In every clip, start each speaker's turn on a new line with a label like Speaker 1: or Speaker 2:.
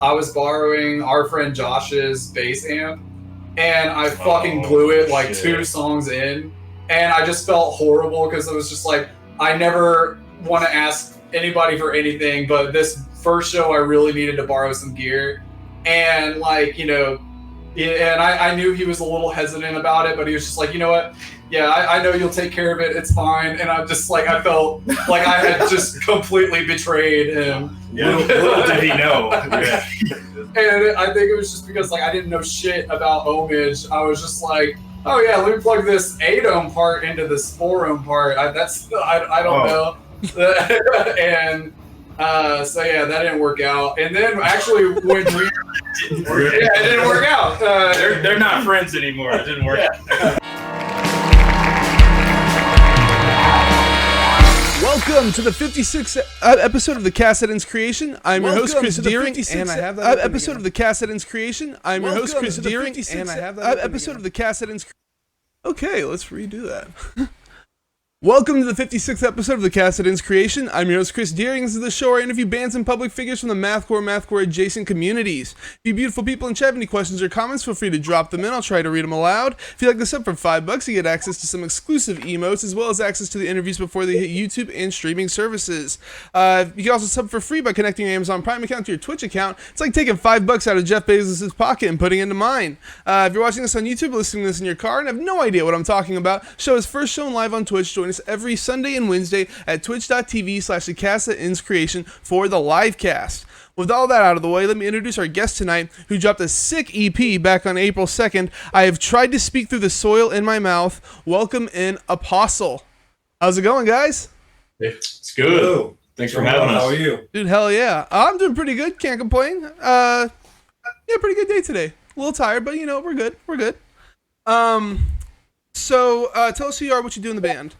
Speaker 1: I was borrowing our friend Josh's bass amp, and I fucking blew it like 2 songs in, and I just felt horrible because it was just like, I never want to ask anybody for anything, but this first show I really needed to borrow some gear, and like, you know, and I knew he was a little hesitant about it, but he was just like, you know what? Yeah, I know you'll take care of it. It's fine. And I'm just like, I felt like I had just completely betrayed him.
Speaker 2: Yeah, little did he know. Yeah.
Speaker 1: And I think it was just because like I didn't know shit about ohmage. I was just like, oh yeah, let me plug this 8 ohm part into this 4 ohm part. I don't know. And so yeah, that didn't work out. And then actually when we it didn't work out.
Speaker 2: They're not friends anymore. It didn't work out.
Speaker 3: Welcome to the 56th episode of the Cast Ends Creation. I'm your host, Chris Deering, and I have that episode of the Cast Ends Creation. I'm your host, Chris Deering, and I have that episode of the Cast Ends. Okay, let's redo that. Welcome to the 56th episode of the Cast Ends Creation. I'm your host, Chris Deering. This is the show where I interview bands and public figures from the mathcore adjacent communities. If you beautiful people in chat have any questions or comments, feel free to drop them in. I'll try to read them aloud. If you like this up for $5, you get access to some exclusive emotes, as well as access to the interviews before they hit YouTube and streaming services. You can also sub for free by connecting your Amazon Prime account to your Twitch account. It's like taking $5 out of Jeff Bezos' pocket and putting it into mine. If you're watching this on YouTube or listening to this in your car and have no idea what I'm talking about, show is first shown live on Twitch. Join us every Sunday and Wednesday at twitch.tv/thecastenscreation for the live cast. With all that out of the way, let me introduce our guest tonight, who dropped a sick EP back on April 2nd. I have tried to speak through the soil in my mouth. Welcome in, Apostle. How's it going, guys?
Speaker 2: It's good. Hello. Thanks for having us.
Speaker 4: How are you?
Speaker 3: Dude, hell yeah. I'm doing pretty good. Can't complain. Yeah, pretty good day today. A little tired, but you know, we're good. We're good. So tell us who you are, what you do in the band.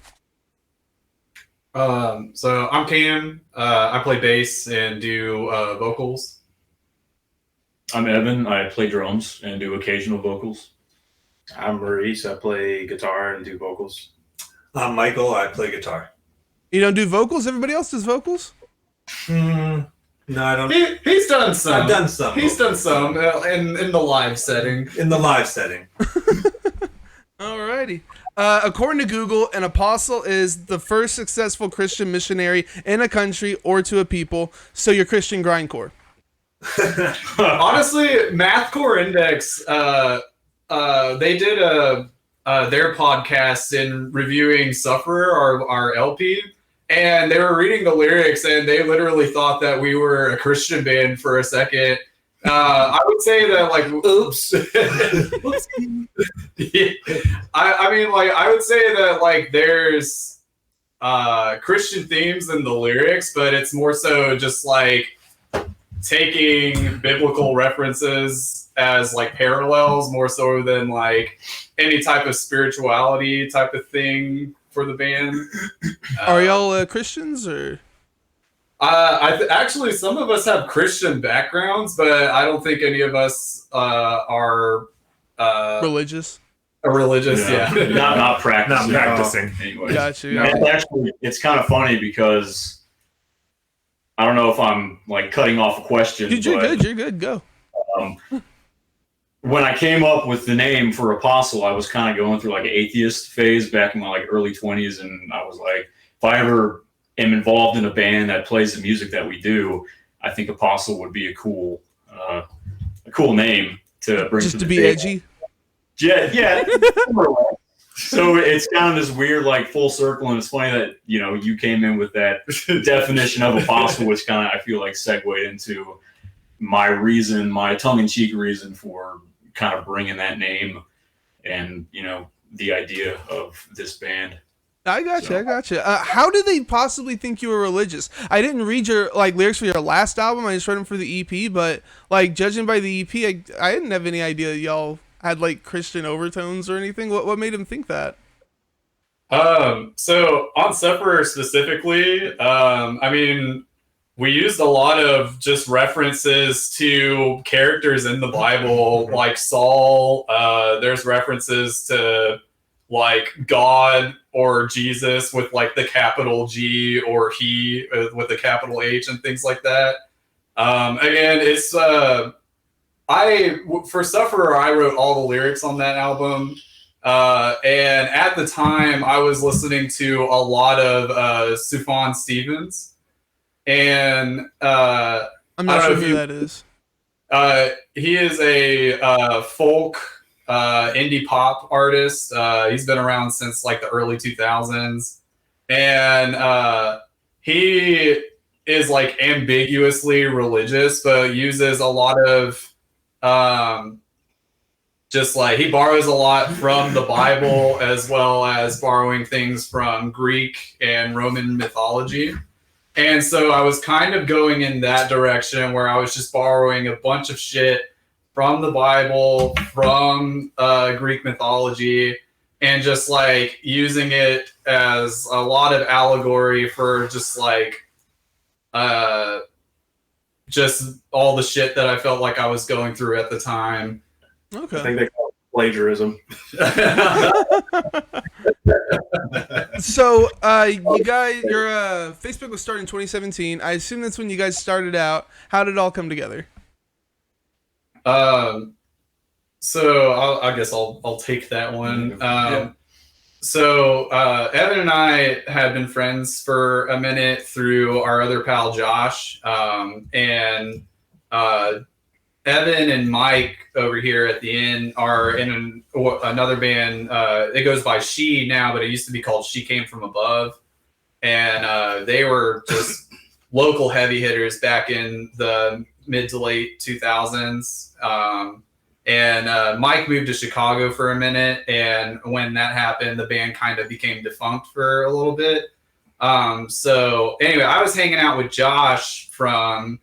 Speaker 1: So I'm Cam. I play bass and do vocals.
Speaker 2: I'm Evan. I play drums and do occasional vocals.
Speaker 4: I'm Maurice. I play guitar and do vocals. I'm Michael. I play guitar.
Speaker 3: You don't do vocals? Everybody else does vocals?
Speaker 4: No, I don't.
Speaker 1: He's done some.
Speaker 4: I've done some.
Speaker 1: He's done some in the live setting.
Speaker 4: In the live setting.
Speaker 3: Alrighty. According to Google, an apostle is the first successful Christian missionary in a country or to a people. So you're Christian grindcore.
Speaker 1: Honestly, Mathcore Index, they did their podcast in reviewing Sufferer, our LP, and they were reading the lyrics, and they literally thought that we were a Christian band for a second. I would say that, like, oops. I mean, like, I would say that, like, there's Christian themes in the lyrics, but it's more so just, like, taking biblical references as, like, parallels more so than, like, any type of spirituality type of thing for the band.
Speaker 3: Are y'all Christians, or...?
Speaker 1: Actually, some of us have Christian backgrounds, but I don't think any of us are
Speaker 3: religious.
Speaker 1: Religious, yeah.
Speaker 2: Not practicing.
Speaker 4: Not practicing.
Speaker 2: Anyway.
Speaker 3: Gotcha.
Speaker 2: No. Actually, it's kind of funny because I don't know if I'm like cutting off a question.
Speaker 3: Dude, you're good. You're good. Go.
Speaker 2: When I came up with the name for Apostle, I was kind of going through like an atheist phase back in my like early 20s, and I was like, if I ever am involved in a band that plays the music that we do, I think Apostle would be a cool name to bring.
Speaker 3: Just to be edgy.
Speaker 2: Yeah. So it's kind of this weird like full circle, and it's funny that you came in with that definition of Apostle, which kind of I feel like segued into my tongue-in-cheek reason for kind of bringing that name and the idea of this band.
Speaker 3: I gotcha. How did they possibly think you were religious? I didn't read your lyrics for your last album. I just read them for the EP, but judging by the EP, I didn't have any idea y'all had Christian overtones or anything. What made him think that?
Speaker 1: So on Sufferer specifically, I mean, we used a lot of just references to characters in the Bible, like Saul. There's references to God or Jesus with the capital G, or he with the capital H, and things like that. Again, it's for Sufferer, I wrote all the lyrics on that album. And at the time, I was listening to a lot of Sufjan Stevens, and
Speaker 3: I'm not sure who that is.
Speaker 1: He is a folk indie pop artist. He's been around since like the early 2000s, and he is like ambiguously religious, but uses a lot of just like he borrows a lot from the Bible as well as borrowing things from Greek and Roman mythology. And so I was kind of going in that direction where I was just borrowing a bunch of shit from the Bible, from Greek mythology, and just like using it as a lot of allegory for just like just all the shit that I felt like I was going through at the time.
Speaker 3: Okay.
Speaker 4: I think they call it plagiarism.
Speaker 3: So, you guys, your Facebook was started in 2017. I assume that's when you guys started out. How did it all come together?
Speaker 1: So I guess I'll take that one. So Evan and I had been friends for a minute through our other pal Josh, and Evan and Mike over here at the inn are in another band. It goes by She now, but it used to be called She Came From Above. And they were just local heavy hitters back in the mid to late 2000s. And Mike moved to Chicago for a minute. And when that happened, the band kind of became defunct for a little bit. So anyway, I was hanging out with Josh from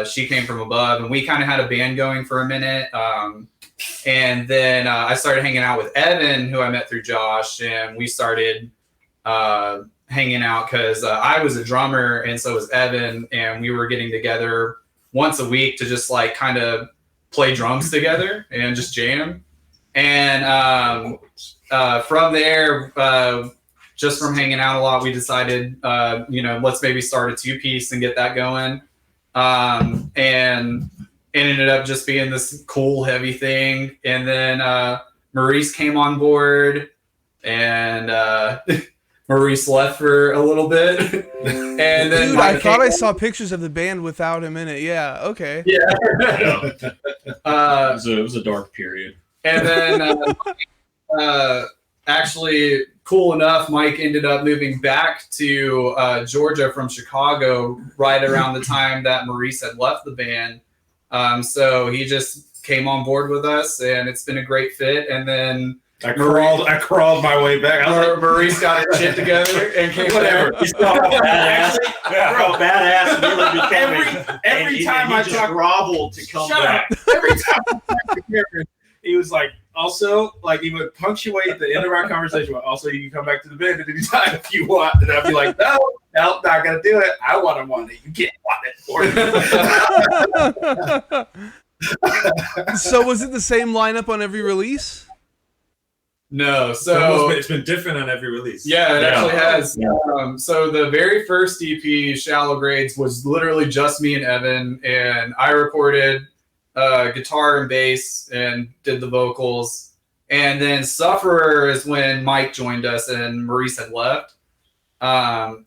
Speaker 1: She Came From Above, and we kind of had a band going for a minute. And then I started hanging out with Evan, who I met through Josh, and we started hanging out because I was a drummer and so was Evan, and we were getting together once a week to just like kind of play drums together and just jam. And from there, just from hanging out a lot, we decided, let's maybe start a 2-piece and get that going. And it ended up just being this cool, heavy thing. And then Maurice came on board, and Maurice left for a little bit. And then
Speaker 3: dude, I thought I saw pictures of the band without him in it. Yeah, okay.
Speaker 1: Yeah.
Speaker 2: It was a dark period.
Speaker 1: And then actually, cool enough, Mike ended up moving back to Georgia from Chicago right around the time that Maurice had left the band. So he just came on board with us, and it's been a great fit. And then
Speaker 4: I crawled my way back.
Speaker 1: Maurice got his shit together and came
Speaker 4: whatever.
Speaker 2: He's how badass. How badass really became.
Speaker 4: Every time I talk,
Speaker 2: groveled to come back.
Speaker 4: Every time I talk to Cameron, he was like, also, like, he would punctuate the end of our conversation with, also, you can come back to the band at any time if you want. And I'd be like, no, not gonna do it. I want it. You can't want it for me.
Speaker 3: So was it the same lineup on every release?
Speaker 1: No, so
Speaker 4: it's been different on every release.
Speaker 1: Yeah, it actually has. Yeah. So the very first EP, Shallow Grades, was literally just me and Evan, and I recorded guitar and bass and did the vocals. And then Sufferer is when Mike joined us and Maurice had left. So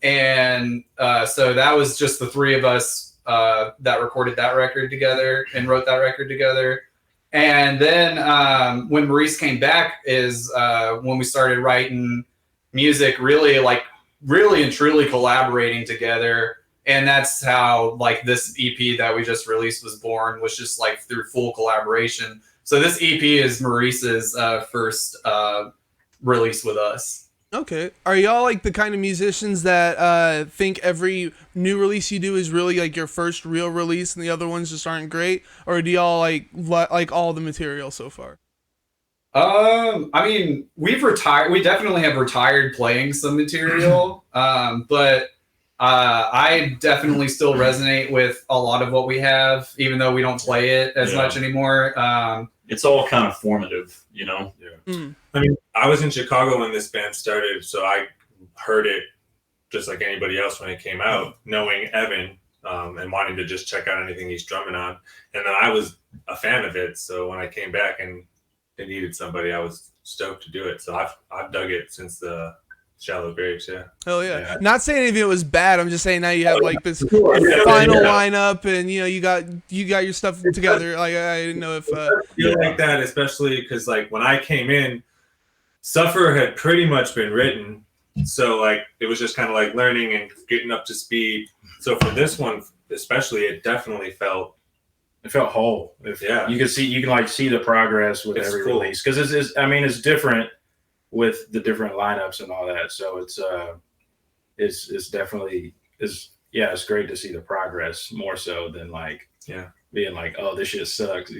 Speaker 1: that was just the three of us that recorded that record together and wrote that record together. And then when Maurice came back is when we started writing music, really and truly collaborating together. And that's how like this EP that we just released was born, was just like through full collaboration. So this EP is Maurice's first release with us.
Speaker 3: Okay. Are y'all like the kind of musicians that think every new release you do is really like your first real release and the other ones just aren't great? Or do y'all like all the material so far?
Speaker 1: I mean, we've retired. We definitely have retired playing some material, but I definitely still resonate with a lot of what we have, even though we don't play it as much anymore.
Speaker 2: It's all kind of formative, you know?
Speaker 4: Yeah. Mm. I mean, I was in Chicago when this band started, so I heard it just like anybody else when it came out, knowing Evan
Speaker 5: and wanting to just check out anything he's drumming on. And then I was a fan of it, so when I came back and it needed somebody, I was stoked to do it. So I've dug it since the Shallow Graves. Yeah.
Speaker 3: Hell yeah. Not saying anything it was bad. I'm just saying now you have like this final lineup, and you got your stuff together. Like I didn't know if
Speaker 5: I feel like that, especially because like when I came in, Suffer had pretty much been written, so like it was just kind of like learning and getting up to speed. So for this one especially, it definitely felt
Speaker 4: whole. You can see the progress with every release, because it's different with the different lineups and all that. So it's definitely it's great to see the progress more so than being like, oh, this shit sucks,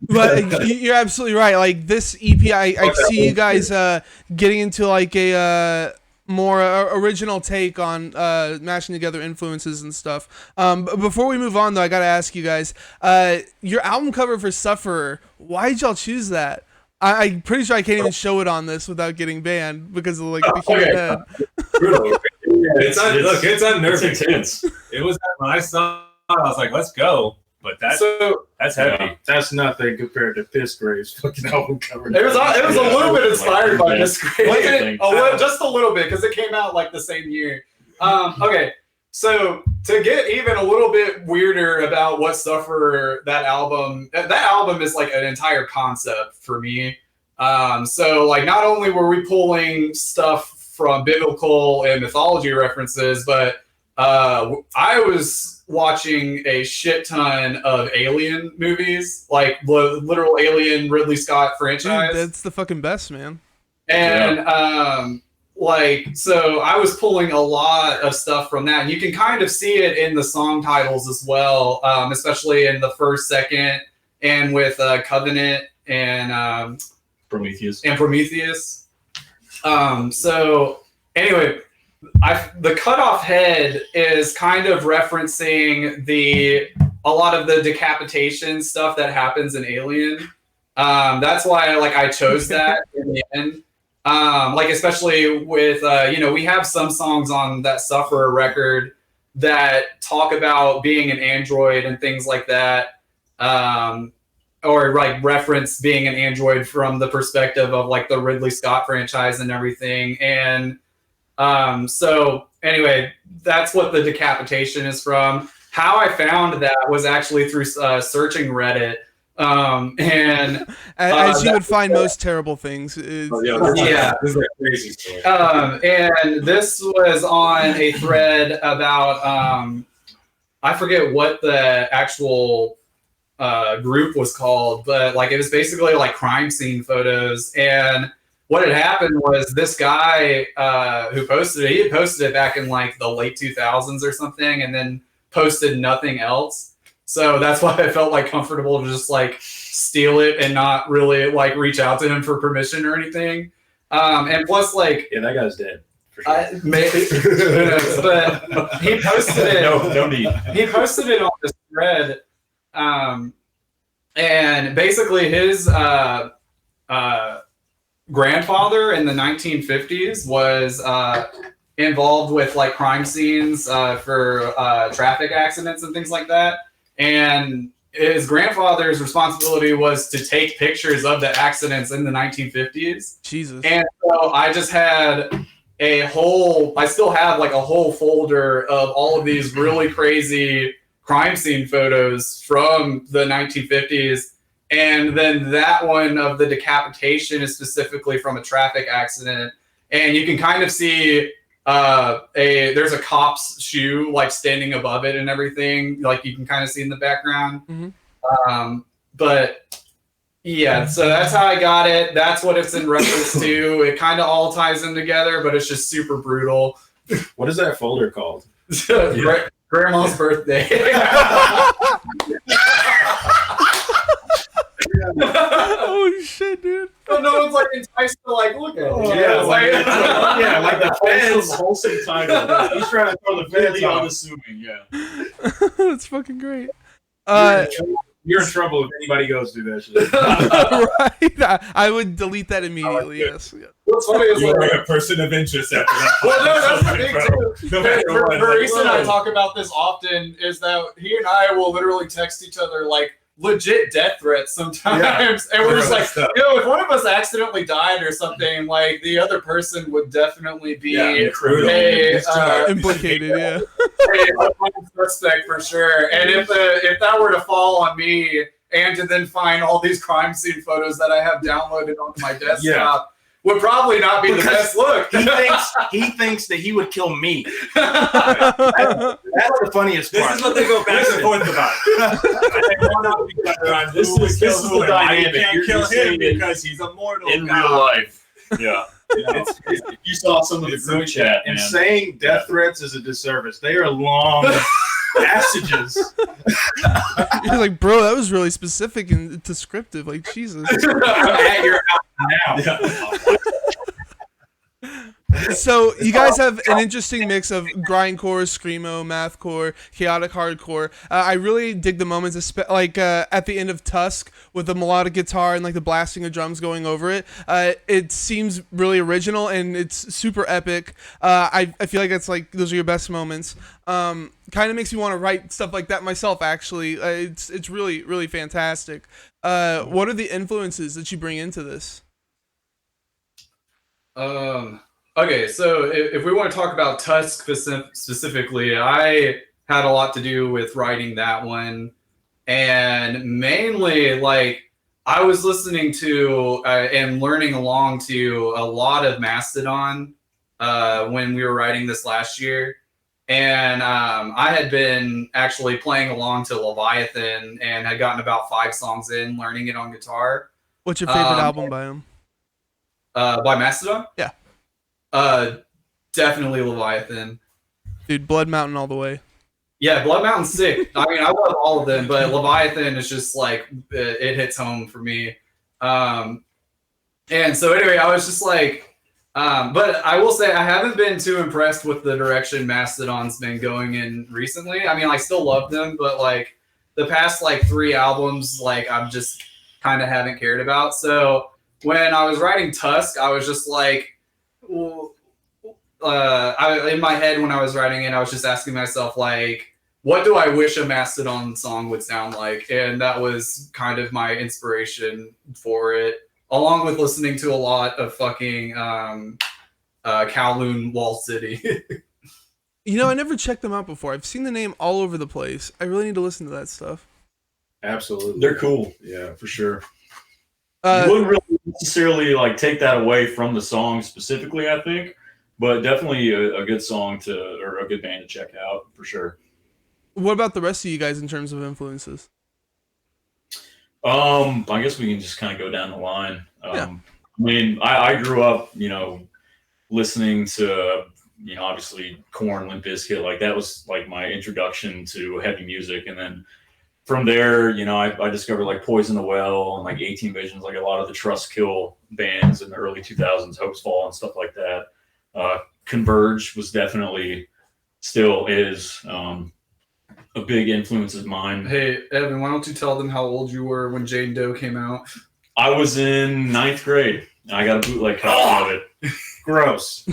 Speaker 3: But you're absolutely right. Like this EP, I see you guys getting into like a more original take on mashing together influences and stuff. But before we move on, though, I gotta ask you guys, your album cover for Sufferer, why did y'all choose that? I'm pretty sure I can't even show it on this without getting banned because of like the huge head.
Speaker 5: It's unnerving.
Speaker 2: It's intense.
Speaker 5: It was when I saw it, I was like, let's go. But that's heavy.
Speaker 4: Yeah. That's nothing compared to Piss Graves' fucking album cover.
Speaker 1: It was a little bit inspired by Piss Graves. Just a little bit, because it came out like the same year. Okay, so to get even a little bit weirder about what Sufferer, that album is like an entire concept for me. So like not only were we pulling stuff from biblical and mythology references, but I was watching a shit ton of Alien movies, like the literal Alien Ridley Scott franchise.
Speaker 3: Dude, that's the fucking best, man.
Speaker 1: And so I was pulling a lot of stuff from that, and you can kind of see it in the song titles as well, especially in the first, second, and with Covenant and
Speaker 2: Prometheus.
Speaker 1: So anyway, the cutoff head is kind of referencing a lot of the decapitation stuff that happens in Alien. That's why I chose that in the end. Especially with we have some songs on that Sufferer record that talk about being an android and things like that, or like reference being an android from the perspective of like the Ridley Scott franchise and everything. And so anyway, that's what the decapitation is from. How I found that was actually through searching Reddit. And
Speaker 3: as you would find most terrible things.
Speaker 5: This is a crazy story.
Speaker 1: And this was on a thread about I forget what the actual group was called, but like it was basically like crime scene photos. And what had happened was this guy who posted it, he had posted it back in like the late 2000s or something, and then posted nothing else. So that's why I felt like comfortable to just like steal it and not really like reach out to him for permission or anything. And plus, like,
Speaker 4: that guy's dead. For sure.
Speaker 1: Maybe, but he posted it.
Speaker 2: No need.
Speaker 1: He posted it on this thread, and basically his grandfather in the 1950s was involved with like crime scenes for traffic accidents and things like that. And his grandfather's responsibility was to take pictures of the accidents in the 1950s.
Speaker 3: Jesus.
Speaker 1: And so I just had I still have like a whole folder of all of these really crazy crime scene photos from the 1950s. And then that one of the decapitation is specifically from a traffic accident. And you can kind of see there's a cop's shoe like standing above it and everything, like you can kind of see in the background.
Speaker 3: Mm-hmm.
Speaker 1: But yeah, so that's how I got it. That's what it's in reference to. It kind of all ties in together, but it's just super brutal.
Speaker 4: What is that folder called?
Speaker 1: Grandma's birthday.
Speaker 3: Oh shit, dude!
Speaker 1: But no one's like enticed to like look at it.
Speaker 4: Like the fans.
Speaker 2: Wholesome title.
Speaker 4: He's trying to throw the fans on.
Speaker 2: Unassuming, yeah.
Speaker 3: That's fucking great.
Speaker 4: You're in trouble if anybody goes through that shit.
Speaker 3: Right? I would delete that immediately. Yes.
Speaker 1: What's funny is
Speaker 5: You're
Speaker 1: like,
Speaker 5: a person of interest after that.
Speaker 1: well, no, that's the thing
Speaker 5: Bro.
Speaker 1: too.
Speaker 5: No matter what.
Speaker 1: Maurice and I
Speaker 5: Like,
Speaker 1: talk about this often. Is that he and I will literally text each other like legit death threats sometimes, and we're just like,
Speaker 5: Stuff.
Speaker 1: if one of us accidentally died or something, like the other person would definitely be
Speaker 3: Implicated, yeah.
Speaker 1: a suspect for sure. And if that were to fall on me, and to then find all these crime scene photos that I have downloaded onto my desktop, would probably not be the best look.
Speaker 4: He thinks that he would kill me. That's the funniest part.
Speaker 5: This is what they go back and forth about. They want to be better on
Speaker 2: This
Speaker 5: who would
Speaker 2: is
Speaker 5: kill
Speaker 2: the
Speaker 5: who and why you
Speaker 2: dynamic.
Speaker 5: can't
Speaker 2: You're
Speaker 5: kill
Speaker 2: just
Speaker 5: him
Speaker 2: saying it
Speaker 5: because he's immortal.
Speaker 2: in
Speaker 5: God.
Speaker 2: real life. Yeah.
Speaker 5: It's-
Speaker 2: If you saw some of the group chat,
Speaker 4: And
Speaker 2: man.
Speaker 4: saying death threats is a disservice. They are long passages.
Speaker 3: You're like, bro, that was really specific and descriptive. Like, Jesus.
Speaker 4: I'm at your house now.
Speaker 2: Yeah.
Speaker 3: So you guys have an interesting mix of grindcore, screamo, mathcore, chaotic hardcore. I really dig the moments, at the end of Tusk with the melodic guitar and like the blasting of drums going over it. It seems really original and it's super epic. I feel like it's like those are your best moments. Kind of makes me want to write stuff like that myself. Actually, it's really really fantastic. What are the influences that you bring into this?
Speaker 1: Okay, so if we want to talk about Tusk specifically, I had a lot to do with writing that one, and mainly like I was listening to and learning along to a lot of Mastodon when we were writing this last year, and I had been actually playing along to Leviathan and had gotten about 5 songs in, learning it on guitar.
Speaker 3: What's your favorite album by him?
Speaker 1: By Mastodon?
Speaker 3: Yeah.
Speaker 1: Definitely Leviathan.
Speaker 3: Dude, Blood Mountain all the way.
Speaker 1: Yeah, Blood Mountain's sick. I mean, I love all of them, but Leviathan is just like it hits home for me. And so anyway, I was just like, but I will say I haven't been too impressed with the direction Mastodon's been going in recently. I mean, I still love them, but like the past like 3 albums, like I'm just kind of haven't cared about. So when I was writing Tusk, I was just like, well, in my head when I was writing it, I was just asking myself like, what do I wish a Mastodon song would sound like? And that was kind of my inspiration for it, along with listening to a lot of fucking Kowloon Wall City.
Speaker 3: You know, I never checked them out before. I've seen the name all over the place. I really need to listen to that stuff.
Speaker 4: Absolutely.
Speaker 2: They're cool. Yeah, for sure.
Speaker 3: Uh,
Speaker 2: You wouldn't really necessarily like take that away from the song specifically, I think, but definitely a good song or a good band to check out for sure.
Speaker 3: What about the rest of you guys in terms of influences?
Speaker 2: I guess we can just kind of go down the line.
Speaker 3: Yeah.
Speaker 2: I mean, I grew up, listening to, obviously Korn, Limp Bizkit. Like that was like my introduction to heavy music, and then from there, I discovered like Poison the Well and like 18 Visions, like a lot of the Trustkill bands in the early 2000s, Hopes Fall and stuff like that. Converge was definitely, still is, a big influence of mine.
Speaker 1: Hey, Evan, why don't you tell them how old you were when Jane Doe came out?
Speaker 2: I was in 9th grade. I got a bootleg copy of it.
Speaker 4: Gross.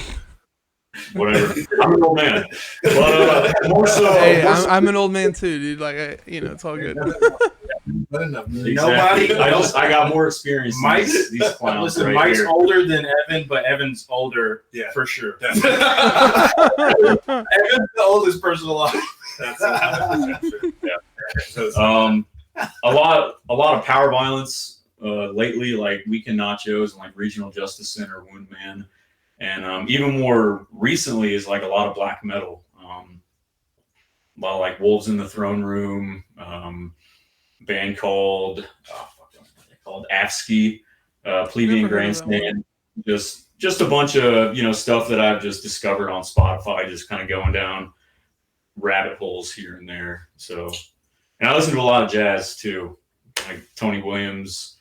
Speaker 2: Whatever. I'm an old man. But more so,
Speaker 3: Hey, I'm an old man too, dude. Like, it's all good.
Speaker 2: exactly.
Speaker 4: Nobody.
Speaker 2: I got more experience than
Speaker 4: Mike's-
Speaker 2: these clowns
Speaker 4: Listen,
Speaker 2: right
Speaker 4: Mike's
Speaker 2: here.
Speaker 4: older than Evan, but Evan's older,
Speaker 5: Yeah.
Speaker 4: for sure.
Speaker 5: Definitely.
Speaker 4: Evan's the oldest person alive.
Speaker 5: That's 100% true. Yeah. So it's-
Speaker 2: A lot of power violence lately, like Weekend Nachos and like Regional Justice Center, Wound Man, and even more recently is like a lot of black metal. A lot of like Wolves in the Throne Room, band called AFSCII, Plebeian
Speaker 3: Never heard of that one.
Speaker 2: Grandstand. Just a bunch of stuff that I've just discovered on Spotify, just kind of going down rabbit holes here and there. So, and I listen to a lot of jazz too, like Tony Williams,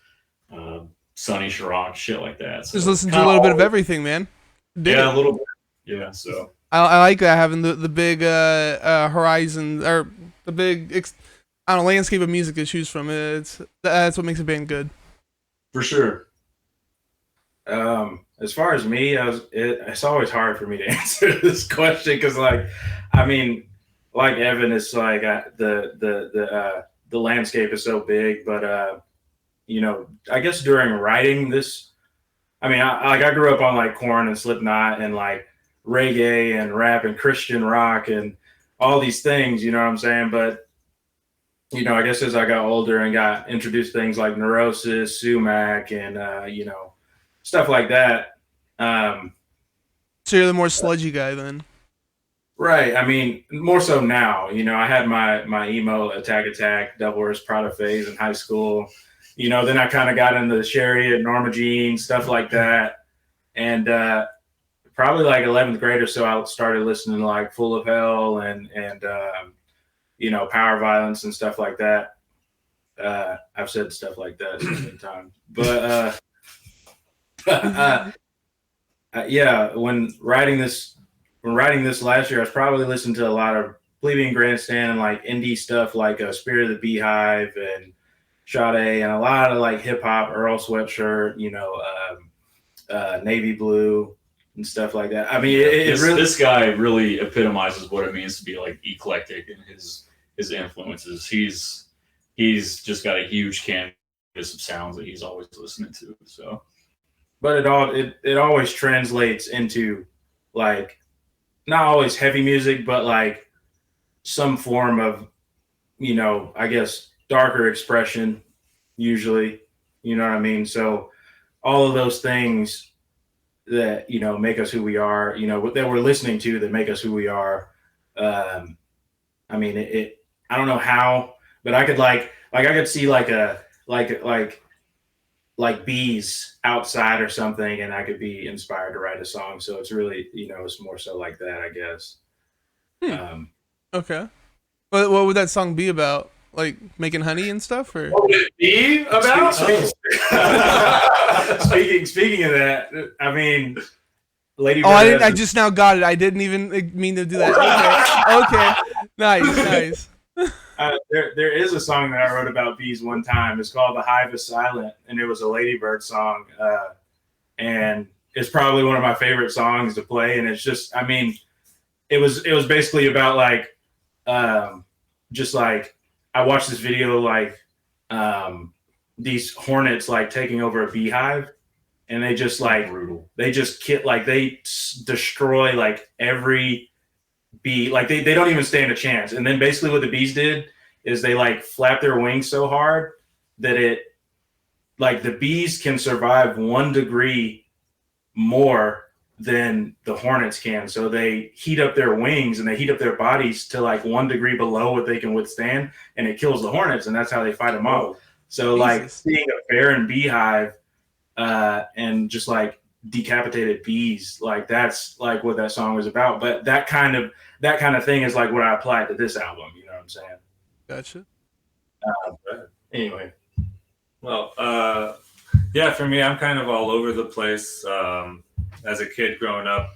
Speaker 2: Sonny Chirac, shit like that. So
Speaker 3: Just listen to a little bit of everything, man. Dig
Speaker 2: yeah,
Speaker 3: it.
Speaker 2: a little bit. Yeah, so
Speaker 3: I like that, having the big horizon, or the big landscape of music to choose from. That's what makes a band good.
Speaker 2: for sure.
Speaker 4: as far as me, it's always hard for me to answer this question because, like, I mean, like Evan, it's like the landscape is so big, but you know, I guess during writing this, I mean, I grew up on like Korn and Slipknot and like reggae and rap and Christian rock and all these things, you know what I'm saying? But you know, I guess as I got older and got introduced to things like Neurosis, Sumac, and you know, stuff like that.
Speaker 3: So you're the more sludgy guy then.
Speaker 4: Right. I mean, more so now. You know, I had my emo Attack, Devil Wears Prada phase in high school. You know, then I kind of got into Chariot, Norma Jean, stuff like that. And probably like 11th grade or so, I started listening to like Full of Hell and you know, Power Violence and stuff like that. I've said stuff like that so many times. But yeah, when writing this last year, I was probably listening to a lot of Plebeian Grandstand and like indie stuff like Spirit of the Beehive and Sade and a lot of like hip hop, Earl Sweatshirt, you know, Navy Blue and stuff like that. I mean,
Speaker 2: this guy really epitomizes what it means to be like eclectic in his influences. He's just got a huge canvas of sounds that he's always listening to. So,
Speaker 4: but it always translates into like not always heavy music, but like some form of, you know, I guess darker expression usually, you know what I mean? So all of those things that, you know, make us who we are, you know, that we're listening to that make us who we are. I mean, I don't know how, but I could I could see like bees outside or something, and I could be inspired to write a song. So it's really, you know, it's more so like that, I guess.
Speaker 3: Okay. What would that song be about? Like making honey and stuff, or
Speaker 4: what would it be about? Speaking of that, I mean, Lady Bird.
Speaker 3: Oh, I just now got it. I didn't even mean to do that. Okay. Nice.
Speaker 4: There is a song that I wrote about bees one time. It's called "The Hive is Silent," and it was a Lady Bird song, and it's probably one of my favorite songs to play. And it's just, I mean, it was basically about like, just like. I watched this video like these hornets like taking over a beehive, and they just like brutal. They just they destroy like every bee. Like they don't even stand a chance. And then basically what the bees did is they like flap their wings so hard that it like the bees can survive 1 degree more than the hornets can. So they heat up their wings and they heat up their bodies to like 1 degree below what they can withstand, and it kills the hornets, and that's how they fight them off. So Jesus. Like seeing a barren beehive and just like decapitated bees, like that's like what that song was about. But that kind of thing is like what I applied to this album. You know what I'm saying?
Speaker 3: Gotcha.
Speaker 4: Anyway.
Speaker 5: Well, yeah, for me, I'm kind of all over the place. As a kid growing up,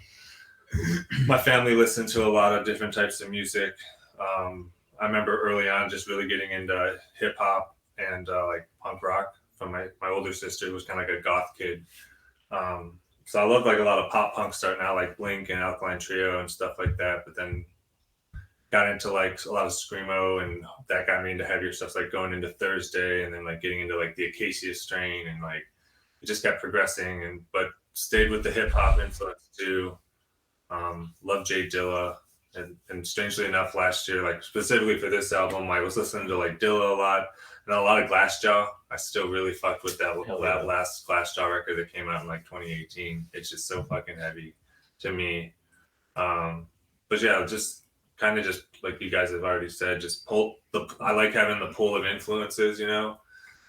Speaker 5: my family listened to a lot of different types of music. I remember early on just really getting into hip hop and like punk rock from my older sister, who was kind of like a goth kid. So I loved like a lot of pop punk starting out, like Blink and Alkaline Trio and stuff like that. But then got into like a lot of screamo, and that got me into heavier stuff, like going into Thursday, and then like getting into like the Acacia Strain, and like it just kept progressing. But stayed with the hip hop influence too. Love Jay Dilla, and strangely enough, last year, like specifically for this album, I was listening to like Dilla a lot and a lot of Glassjaw. I still really fucked with that last Glassjaw record that came out in like 2018. It's just so fucking heavy to me. But yeah, just kind of just like you guys have already said, just I like having the pool of influences, you know,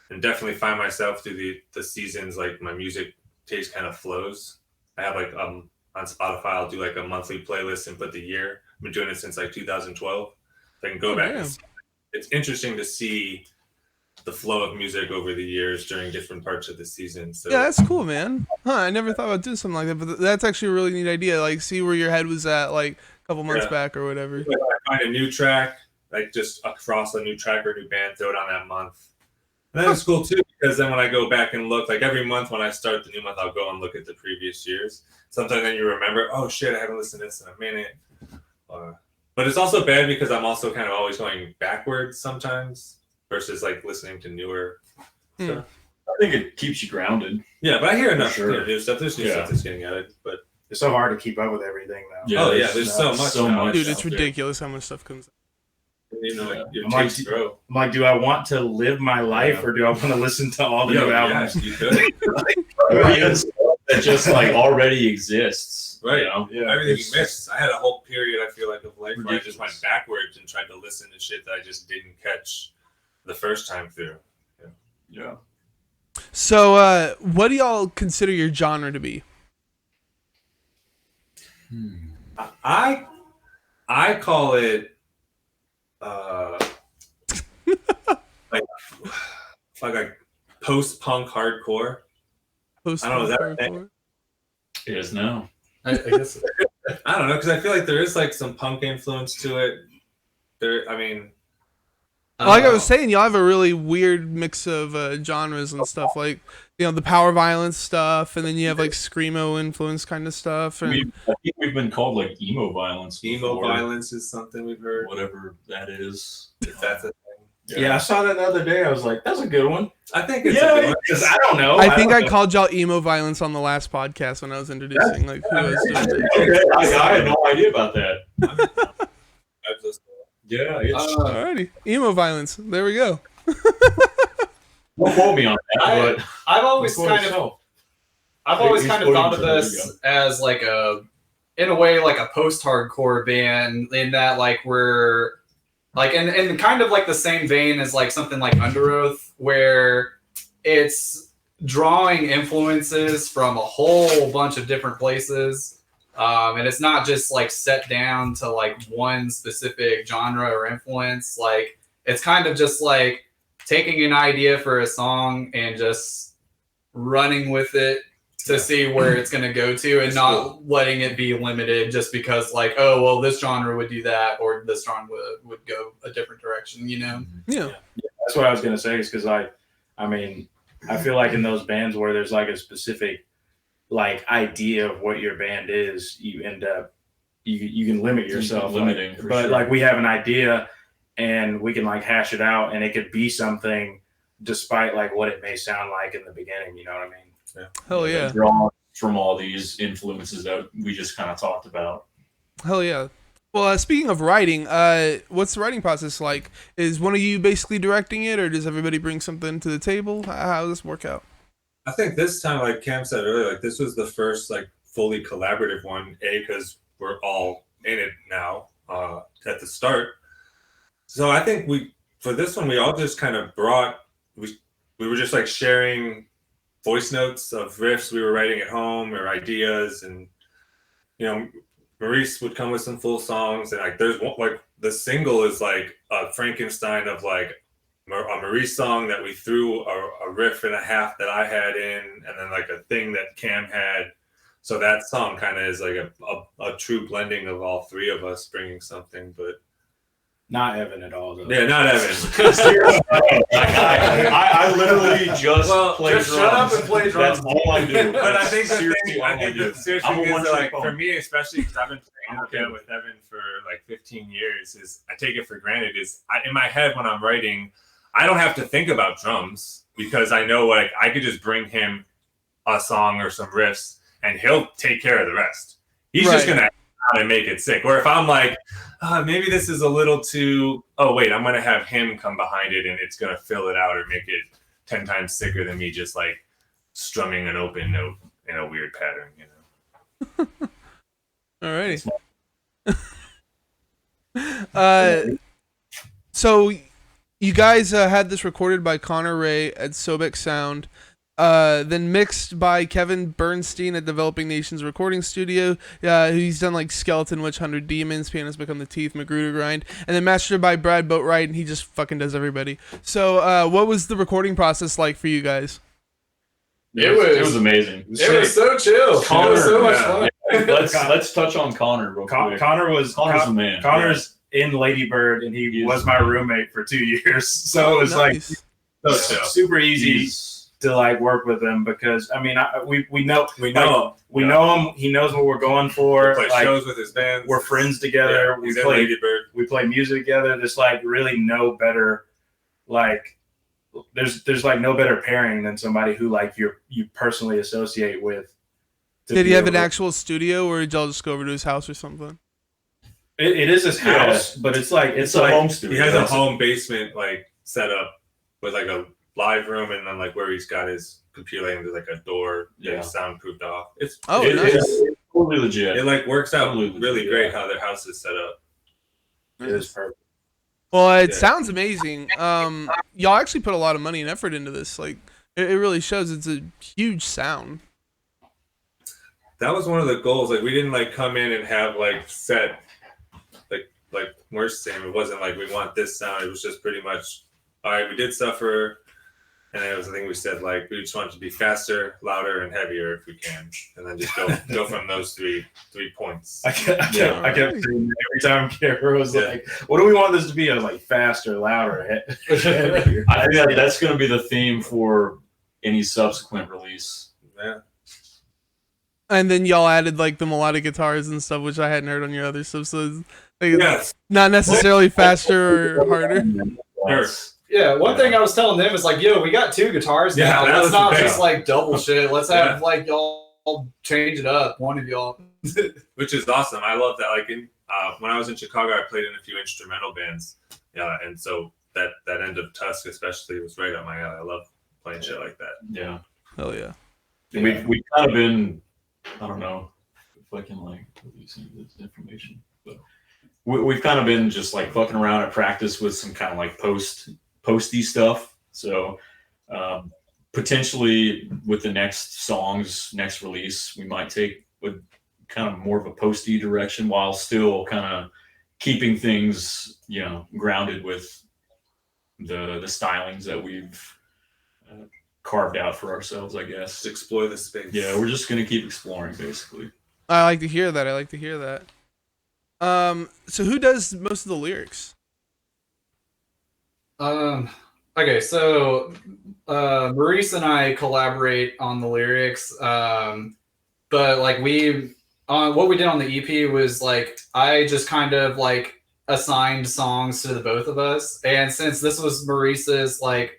Speaker 5: and definitely find myself through the seasons, like my music taste kind of flows. I have like on Spotify, I'll do like a monthly playlist and put the year. I've been doing it since like 2012. I can go back. It's interesting to see the flow of music over the years during different parts of the season. So
Speaker 3: yeah, that's cool, man. I never thought about doing something like that, but that's actually a really neat idea. Like, see where your head was at like a couple months back or whatever.
Speaker 5: Like I find a new track, like just across a new track or a new band, throw it on that month. And then it's cool too because then when I go back and look, like every month when I start the new month, I'll go and look at the previous years. Sometimes then you remember, oh shit, I haven't listened to this in a minute. But it's also bad because I'm also kind of always going backwards sometimes versus like listening to newer stuff.
Speaker 2: I think it keeps you grounded.
Speaker 5: Yeah, but I hear enough
Speaker 2: Sure.
Speaker 5: new stuff. There's new stuff that's getting added, but
Speaker 4: It's so hard to keep up with everything now.
Speaker 2: Yeah,
Speaker 5: there's so much.
Speaker 3: Dude, it's ridiculous how much stuff comes out.
Speaker 5: You know, like, your
Speaker 4: I'm like,
Speaker 5: tastes grow.
Speaker 4: I'm like, do I want to live my life or do I want to listen to all the new albums?
Speaker 5: You could.
Speaker 2: That just like already exists.
Speaker 5: Right.
Speaker 2: You know?
Speaker 4: Yeah.
Speaker 5: Everything you missed. I had a whole period, I feel like, of life where I just went
Speaker 2: Ridiculous.
Speaker 5: backwards and tried to listen to shit that I just didn't catch the first time through.
Speaker 2: Yeah.
Speaker 3: So, what do y'all consider your genre to be?
Speaker 5: I call it like a post-punk hardcore. I don't know, is that a thing?
Speaker 2: It is now.
Speaker 1: I guess.
Speaker 5: I don't know, because I feel like there is like some punk influence to it. I mean,
Speaker 3: Like I was saying, y'all have a really weird mix of genres and stuff. Like, you know, the power violence stuff, and then you have like screamo influence kind of stuff. And
Speaker 2: I think we've been called like emo violence.
Speaker 5: emo
Speaker 2: before,
Speaker 5: violence is something we've heard.
Speaker 2: whatever that is.
Speaker 5: If that's a thing.
Speaker 4: Yeah, I saw that the other day. I was like, that's a good one.
Speaker 5: I think it's
Speaker 2: Yeah,
Speaker 5: a good one.
Speaker 4: Because I don't know.
Speaker 3: I think
Speaker 4: don't
Speaker 3: I
Speaker 4: know.
Speaker 3: called y'all emo violence on the last podcast when I was introducing like who I was doing.
Speaker 2: Okay, I had no idea about that.
Speaker 5: I've listened to
Speaker 2: Yeah, it's.
Speaker 3: Alrighty, emo violence. There we go.
Speaker 2: Don't quote me on that, but
Speaker 1: I've always
Speaker 2: quote
Speaker 1: kind of
Speaker 2: yourself.
Speaker 1: thought of
Speaker 2: There you
Speaker 1: this as like in a way, like a post-hardcore band in that like we're like in kind of like the same vein as like something like Under Oath, where it's drawing influences from a whole bunch of different places. And it's not just like set down to like one specific genre or influence. Like it's kind of just like taking an idea for a song and just running with it to see where it's going to go to, and not letting it be limited just because like, oh, well, this genre would do that, or this genre would go a different direction, you know?
Speaker 3: Yeah.
Speaker 4: That's what I was going to say is because I mean, I feel like in those bands where there's like a specific like idea of what your band is, you end up, you can limit yourself.
Speaker 2: Limiting, for
Speaker 4: but
Speaker 2: sure.
Speaker 4: like we have an idea and we can like hash it out and it could be something despite like what it may sound like in the beginning, you know what I mean?
Speaker 3: Hell yeah.
Speaker 2: Draw from all these influences that we just kind of talked about.
Speaker 3: Hell yeah. Well, speaking of writing, what's the writing process like? Is one of you basically directing it, or does everybody bring something to the table? How does this work out?
Speaker 5: I think this time, like Cam said earlier, like this was the first like fully collaborative one. Because we're all in it now at the start. So I think for this one we all just kind of we were just like sharing voice notes of riffs we were writing at home or ideas, and you know, Maurice would come with some full songs, and like there's one, like the single is like a Frankenstein of like a Maurice song that we threw a riff and a half that I had in, and then like a thing that Cam had. So that song kind of is like a true blending of all three of us bringing something, but
Speaker 4: Not Evan at all, though.
Speaker 5: yeah, not Evan.
Speaker 2: I literally just play
Speaker 1: just
Speaker 2: drums.
Speaker 1: shut up and play drums.
Speaker 2: That's all I do.
Speaker 5: But I think the
Speaker 2: Seriously,
Speaker 5: thing,
Speaker 2: all
Speaker 5: I think
Speaker 2: do.
Speaker 5: the serious
Speaker 2: I'm a
Speaker 5: thing is
Speaker 2: one-trick
Speaker 5: like
Speaker 2: pony.
Speaker 5: for me, especially because I've been playing okay with Evan for like 15 years, is I take it for granted. In my head when I'm writing, I don't have to think about drums because I know like I could just bring him a song or some riffs and he'll take care of the rest. He's just gonna and make it sick. Or if I'm like, maybe this is a little too, oh wait, I'm gonna have him come behind it and it's gonna fill it out or make it 10 times sicker than me just like strumming an open note in a weird pattern, you know.
Speaker 3: Alrighty. So you guys had this recorded by Connor Ray at Sobek Sound, then mixed by Kevin Bernstein at Developing Nations Recording Studio. He's done like Skeleton Witch, 100 Demons, Pianos Become the Teeth, Magruder Grind, and then mastered by Brad Boatwright, and he just fucking does everybody. So what was the recording process like for you guys?
Speaker 2: It was amazing.
Speaker 1: It was so chill.
Speaker 2: Connor,
Speaker 1: it was so much fun.
Speaker 2: Let's touch on Connor real quick.
Speaker 4: Connor's
Speaker 2: the man.
Speaker 4: Connor's in Lady Bird, and he was my roommate for 2 years. So it was like
Speaker 5: So chill.
Speaker 4: super easy to like work with him because I mean we know him. He knows what we're going for.
Speaker 5: We play
Speaker 4: like,
Speaker 5: shows with his band.
Speaker 4: we're friends together.
Speaker 5: Yeah, he's in Lady Bird.
Speaker 4: We play music together. There's like really no better like there's like no better pairing than somebody who like you personally associate with.
Speaker 3: Did he have an actual studio, or did y'all just go over to his house or something?
Speaker 4: It is his house, but it's like
Speaker 2: a home studio.
Speaker 5: He has a home basement like set up with like a live room, and then like where he's got his computer, like, there's like a door that's soundproofed off. It's
Speaker 3: nice.
Speaker 2: It's totally legit.
Speaker 5: It like works out really great how their house is set up.
Speaker 4: It is perfect.
Speaker 3: Well, it sounds amazing. Y'all actually put a lot of money and effort into this. Like, it really shows. It's a huge sound.
Speaker 5: That was one of the goals. Like, we didn't like come in and have like set like we're saying. It wasn't like we want this sound. It was just pretty much, all right, we did Suffer, and it was the thing we said, like, we just want it to be faster, louder, and heavier if we can, and then just go from those three points.
Speaker 4: I kept saying every time Kara was like, "What do we want this to be?" I was like, "Faster, louder, heavier."
Speaker 2: I think that's going to be the theme for any subsequent release.
Speaker 5: Yeah.
Speaker 3: And then y'all added like the melodic guitars and stuff, which I hadn't heard on your other stuff. So it's not necessarily faster or harder.
Speaker 1: Yeah, one thing I was telling them is like, yo, we got 2 guitars now. Let's not just like double shit. Let's have like y'all change it up. One of y'all.
Speaker 5: Which is awesome. I love that. Like when I was in Chicago, I played in a few instrumental bands. Yeah, and so that end of Tusk especially was right up my alley. I love playing shit like that.
Speaker 2: Yeah.
Speaker 3: Hell yeah.
Speaker 2: We've kind of been, I don't know if I can like release any of this information, but we've kind of been just like fucking around at practice with some kind of like posty stuff. So potentially with the next release, we might take a kind of more of a posty direction while still kind of keeping things, grounded with the stylings that we've carved out for ourselves, I guess.
Speaker 5: Just explore the space.
Speaker 2: Yeah, we're just gonna keep exploring, basically.
Speaker 3: I like to hear that. So who does most of the lyrics?
Speaker 1: Okay, so Maurice and I collaborate on the lyrics, but like what we did on the EP was like I just kind of like assigned songs to the both of us, and since this was Maurice's like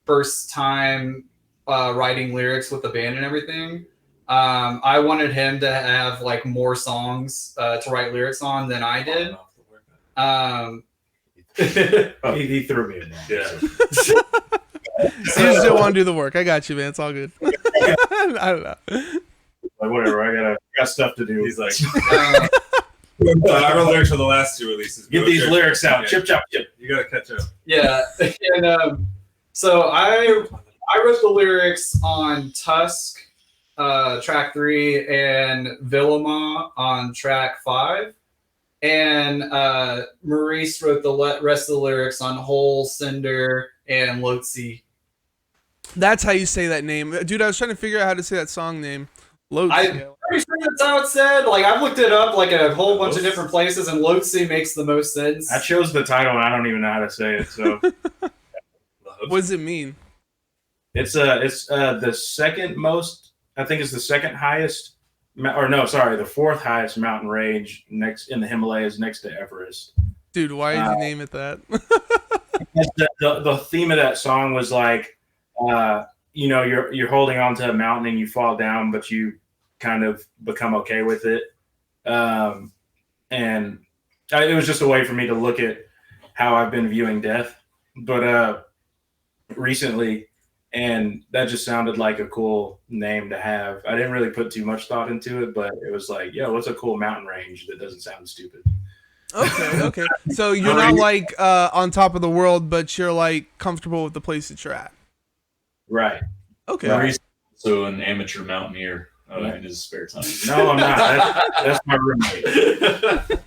Speaker 1: first time writing lyrics with the band and everything, I wanted him to have like more songs to write lyrics on than I did.
Speaker 4: He threw me in there.
Speaker 5: Yeah.
Speaker 3: You just don't want to do the work. I got you, man. It's all good. I don't know.
Speaker 4: Like whatever. I got stuff to do.
Speaker 5: He's like, I wrote lyrics for the last 2 releases.
Speaker 4: Get these lyrics out.
Speaker 5: Yeah.
Speaker 4: Chip.
Speaker 5: You gotta catch up.
Speaker 1: Yeah, and so I wrote the lyrics on Tusk, track 3, and Villamont on track 5, and Maurice wrote the rest of the lyrics on Hole, Cinder, and Lotzi.
Speaker 3: That's how you say that name, dude. I was trying to figure out how to say that song name.
Speaker 1: I'm pretty sure that's how it's said. Like I've looked it up like a whole bunch of different places, and Lotzi makes the most sense.
Speaker 4: I chose the title, and I don't even know how to say it. So,
Speaker 3: what does it mean?
Speaker 4: It's the second most. I think it's the second highest, or no, sorry, the 4th highest mountain range next in the Himalayas, next to Everest.
Speaker 3: Dude, why did you name it that?
Speaker 4: The theme of that song was like, you're holding on to a mountain and you fall down, but you kind of become okay with it. And it was just a way for me to look at how I've been viewing death, but recently, and that just sounded like a cool name to have. I didn't really put too much thought into it, but it was like, yo, what's a cool mountain range that doesn't sound stupid?
Speaker 3: Okay. So you're not like on top of the world, but you're like comfortable with the place that you're at.
Speaker 4: Right.
Speaker 3: Okay.
Speaker 2: Maurice is also an amateur mountaineer in his spare time.
Speaker 4: No, I'm not. That's my roommate.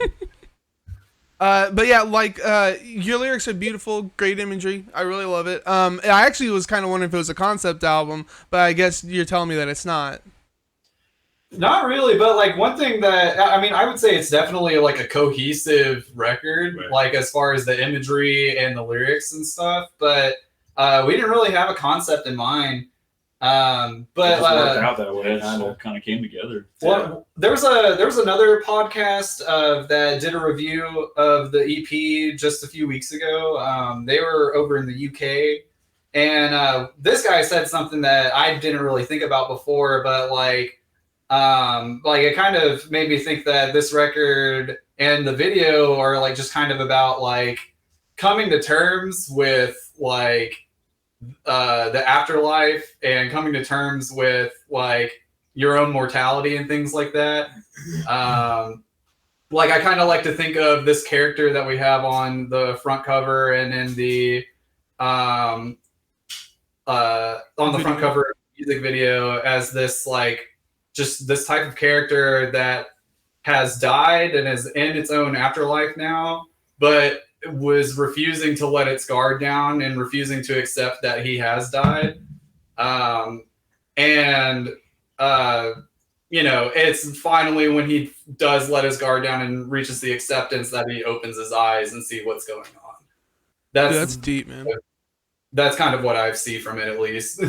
Speaker 3: But yeah, like your lyrics are beautiful, great imagery. I really love it. I actually was kind of wondering if it was a concept album, but I guess you're telling me that it's not.
Speaker 1: Not really, but like one thing that I would say it's definitely like a cohesive record,
Speaker 5: right.
Speaker 1: Like as far as the imagery and the lyrics and stuff. But we didn't really have a concept in mind. But
Speaker 2: It just worked out that way. It all kind of came together.
Speaker 1: Well, there was another podcast that did a review of the EP just a few weeks ago. They were over in the UK, and this guy said something that I didn't really think about before, but like it kind of made me think that this record and the video are like just kind of about like coming to terms with like the afterlife and coming to terms with like your own mortality and things like that. Like I kind of like to think of this character that we have on the front cover and in the on the front cover of the music video as this like just this type of character that has died and is in its own afterlife now, but was refusing to let its guard down and refusing to accept that he has died. You know, it's finally when he does let his guard down and reaches the acceptance that he opens his eyes and see what's going on.
Speaker 3: That's deep, man.
Speaker 1: That's kind of what I see from it, at least.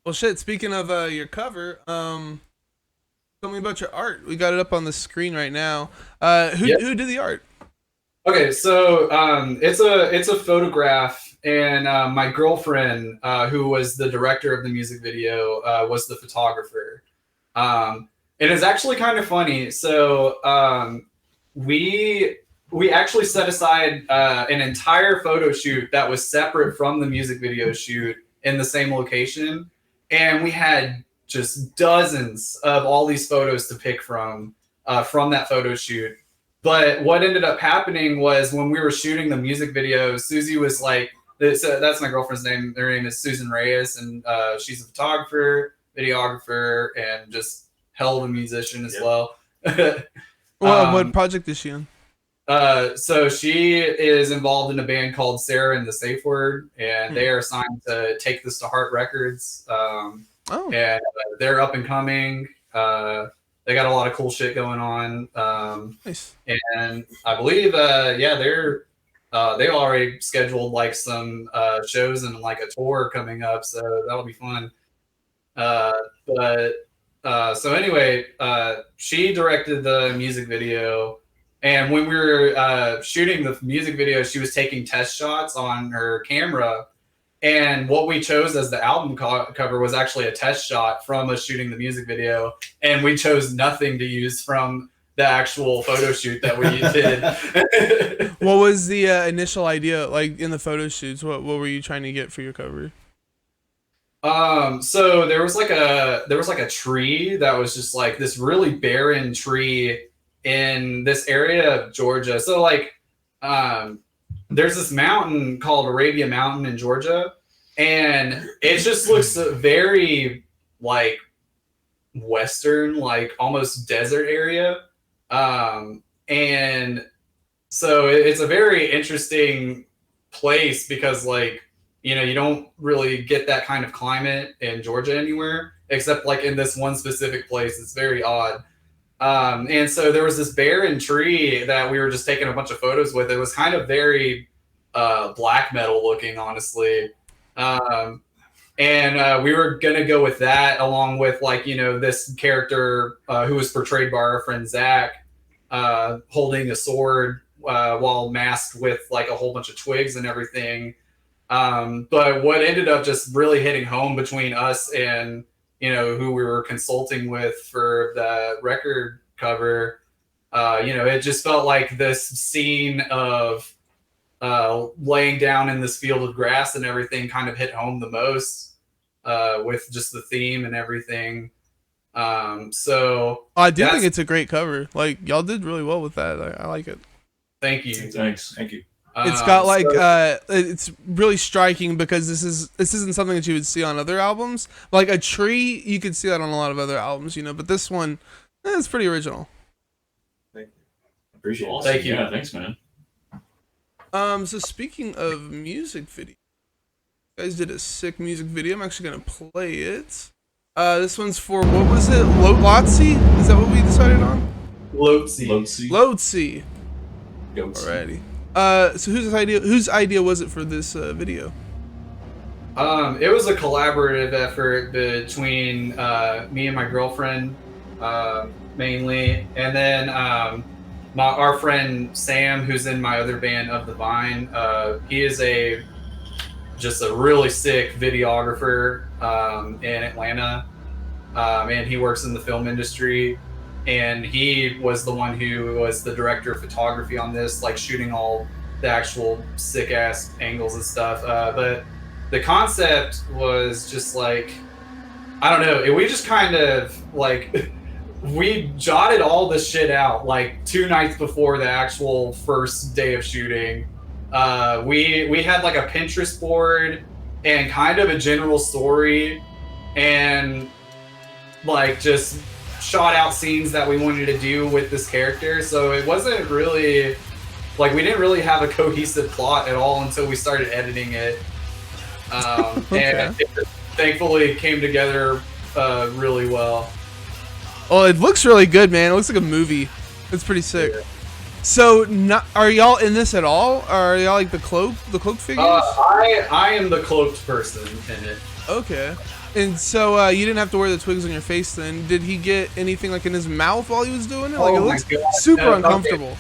Speaker 3: Well, shit, speaking of your cover, tell me about your art. We got it up on the screen right now. Who did the art?
Speaker 1: Okay, so it's a photograph, and my girlfriend, who was the director of the music video, was the photographer. And it's actually kind of funny. So we actually set aside an entire photo shoot that was separate from the music video shoot in the same location, and we had just dozens of all these photos to pick from that photo shoot. But what ended up happening was when we were shooting the music video, Susie was like, that's my girlfriend's name. Her name is Susan Reyes, and she's a photographer, videographer, and just hell of a musician as well.
Speaker 3: Well, what project is she on?
Speaker 1: So she is involved in a band called Sarah and the Safe Word, and they are signed to Take This to Heart Records. And they're up and coming. They got a lot of cool shit going on.
Speaker 3: Nice.
Speaker 1: And I believe, they already scheduled like some shows and like a tour coming up, so that'll be fun. So anyway, she directed the music video, and when we were shooting the music video, she was taking test shots on her camera. And what we chose as the album cover was actually a test shot from us shooting the music video, and we chose nothing to use from the actual photo shoot that we did.
Speaker 3: What was the initial idea, like in the photo shoots? What were you trying to get for your cover?
Speaker 1: So there was like a tree that was just like this really barren tree in this area of Georgia. So like, there's this mountain called Arabia Mountain in Georgia, and it just looks very like western, like almost desert area. And so it's a very interesting place because like, you know, you don't really get that kind of climate in Georgia anywhere except like in this one specific place. It's very odd. And so there was this barren tree that we were just taking a bunch of photos with. It was kind of very black metal looking, honestly. And we were going to go with that along with like, you know, this character who was portrayed by our friend Zach holding a sword while masked with like a whole bunch of twigs and everything. But what ended up just really hitting home between us and, you know, who we were consulting with for the record cover, you know, it just felt like this scene of laying down in this field of grass and everything kind of hit home the most with just the theme and everything. So
Speaker 3: I do think it's a great cover. Like y'all did really well with that. I like it.
Speaker 1: Thank you.
Speaker 2: Thanks. Thank you.
Speaker 3: It's got like it's really striking because this isn't something that you would see on other albums. Like a tree, you could see that on a lot of other albums, you know. But this one, it's pretty original.
Speaker 5: Thank you.
Speaker 2: Appreciate it.
Speaker 1: Thank you.
Speaker 2: Yeah, thanks, man.
Speaker 3: So speaking of music video, you guys did a sick music video. I'm actually gonna play it. This one's for what was it? Lotzi? Is that what we decided on?
Speaker 1: Lotzi.
Speaker 3: Alrighty. So whose idea was it for this video?
Speaker 1: It was a collaborative effort between me and my girlfriend, mainly, and then our friend Sam, who's in my other band, Of the Vine. He is just a really sick videographer in Atlanta, and he works in the film industry. And he was the one who was the director of photography on this, like shooting all the actual sick ass angles and stuff. But the concept was just like, I don't know. We just kind of like, we jotted all this shit out like 2 nights before the actual first day of shooting. We had like a Pinterest board and kind of a general story, and like just shot out scenes that we wanted to do with this character. So it wasn't really like, we didn't really have a cohesive plot at all until we started editing it. And it thankfully came together really well.
Speaker 3: Oh, it looks really good, man. It looks like a movie. It's pretty sick. Yeah. So, are y'all in this at all? Or are y'all like the cloaked figures?
Speaker 1: I am the cloaked person in it.
Speaker 3: Okay. And so you didn't have to wear the twigs on your face then. Did he get anything like in his mouth while he was doing it? Like, it looks super uncomfortable.
Speaker 1: Okay.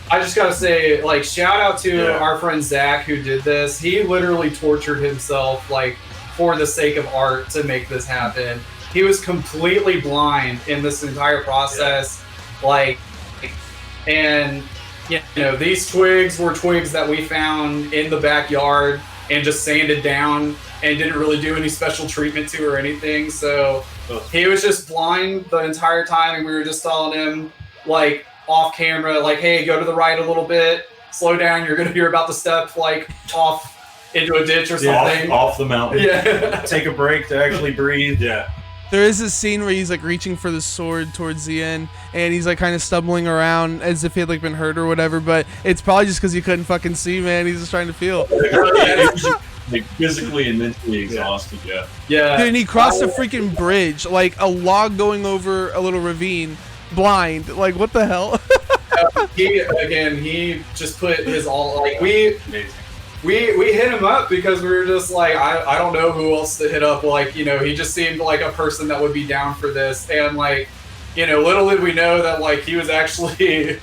Speaker 1: I just gotta say, like, shout out to our friend Zach who did this. He literally tortured himself, like, for the sake of art to make this happen. He was completely blind in this entire process. Like, and, you know, these twigs were twigs that we found in the backyard and just sanded down and didn't really do any special treatment to or anything. So he was just blind the entire time, and we were just telling him, like, off camera, like, hey, go to the right a little bit, slow down, you're gonna hear about to step like off into a ditch or something.
Speaker 2: Off the mountain.
Speaker 1: Yeah.
Speaker 4: Take a break to actually breathe.
Speaker 2: Yeah.
Speaker 3: There is this scene where he's like reaching for the sword towards the end, and he's like kind of stumbling around as if he had like been hurt or whatever, but it's probably just because he couldn't fucking see, man. He's just trying to feel.
Speaker 2: Like physically and mentally exhausted. Yeah.
Speaker 3: Dude, and he crossed a freaking bridge, like a log going over a little ravine, blind. Like, what the hell?
Speaker 1: He just put his all, like, we hit him up because we were just like, I don't know who else to hit up. Like, you know, he just seemed like a person that would be down for this. And like, you know, little did we know that like he was actually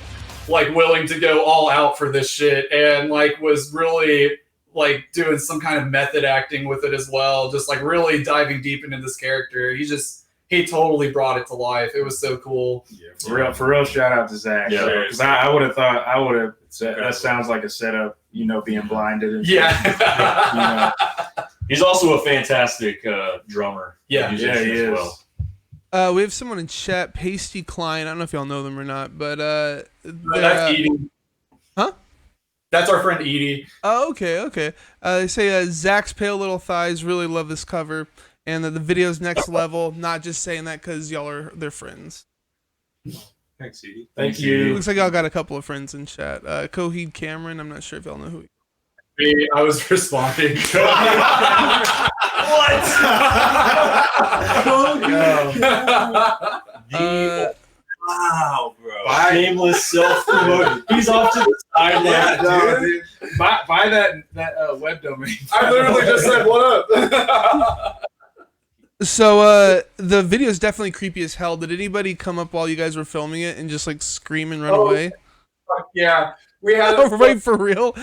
Speaker 1: like willing to go all out for this shit, and like was really like doing some kind of method acting with it as well. Just like really diving deep into this character. He totally brought it to life. It was so cool.
Speaker 4: Yeah, for real. Shout out to Zach.
Speaker 2: Yeah,
Speaker 4: because I would have thought that sounds like a setup. You know, being blinded. And
Speaker 1: yeah.
Speaker 4: You know.
Speaker 2: He's also a fantastic drummer.
Speaker 1: Yeah,
Speaker 4: he is.
Speaker 3: Well. We have someone in chat, Pasty Klein. I don't know if y'all know them or not, but
Speaker 1: that's Edie.
Speaker 3: Huh?
Speaker 1: That's our friend Edie.
Speaker 3: Oh, okay. They say Zach's Pale Little Thighs. Really love this cover. And the video's next level. Not just saying that because y'all are their friends.
Speaker 5: Thanks, Edie.
Speaker 4: Thank you.
Speaker 3: Looks like y'all got a couple of friends in chat. Coheed Cameron. I'm not sure if y'all know who.
Speaker 1: I was responding.
Speaker 2: Wow, bro. Shameless self-promotion. He's off to the side.
Speaker 4: Yeah, dude. Buy that web domain.
Speaker 1: I literally just said, what up?
Speaker 3: So the video is definitely creepy as hell. Did anybody come up while you guys were filming it and just like scream and run away?
Speaker 1: Yeah, we had
Speaker 3: right for real.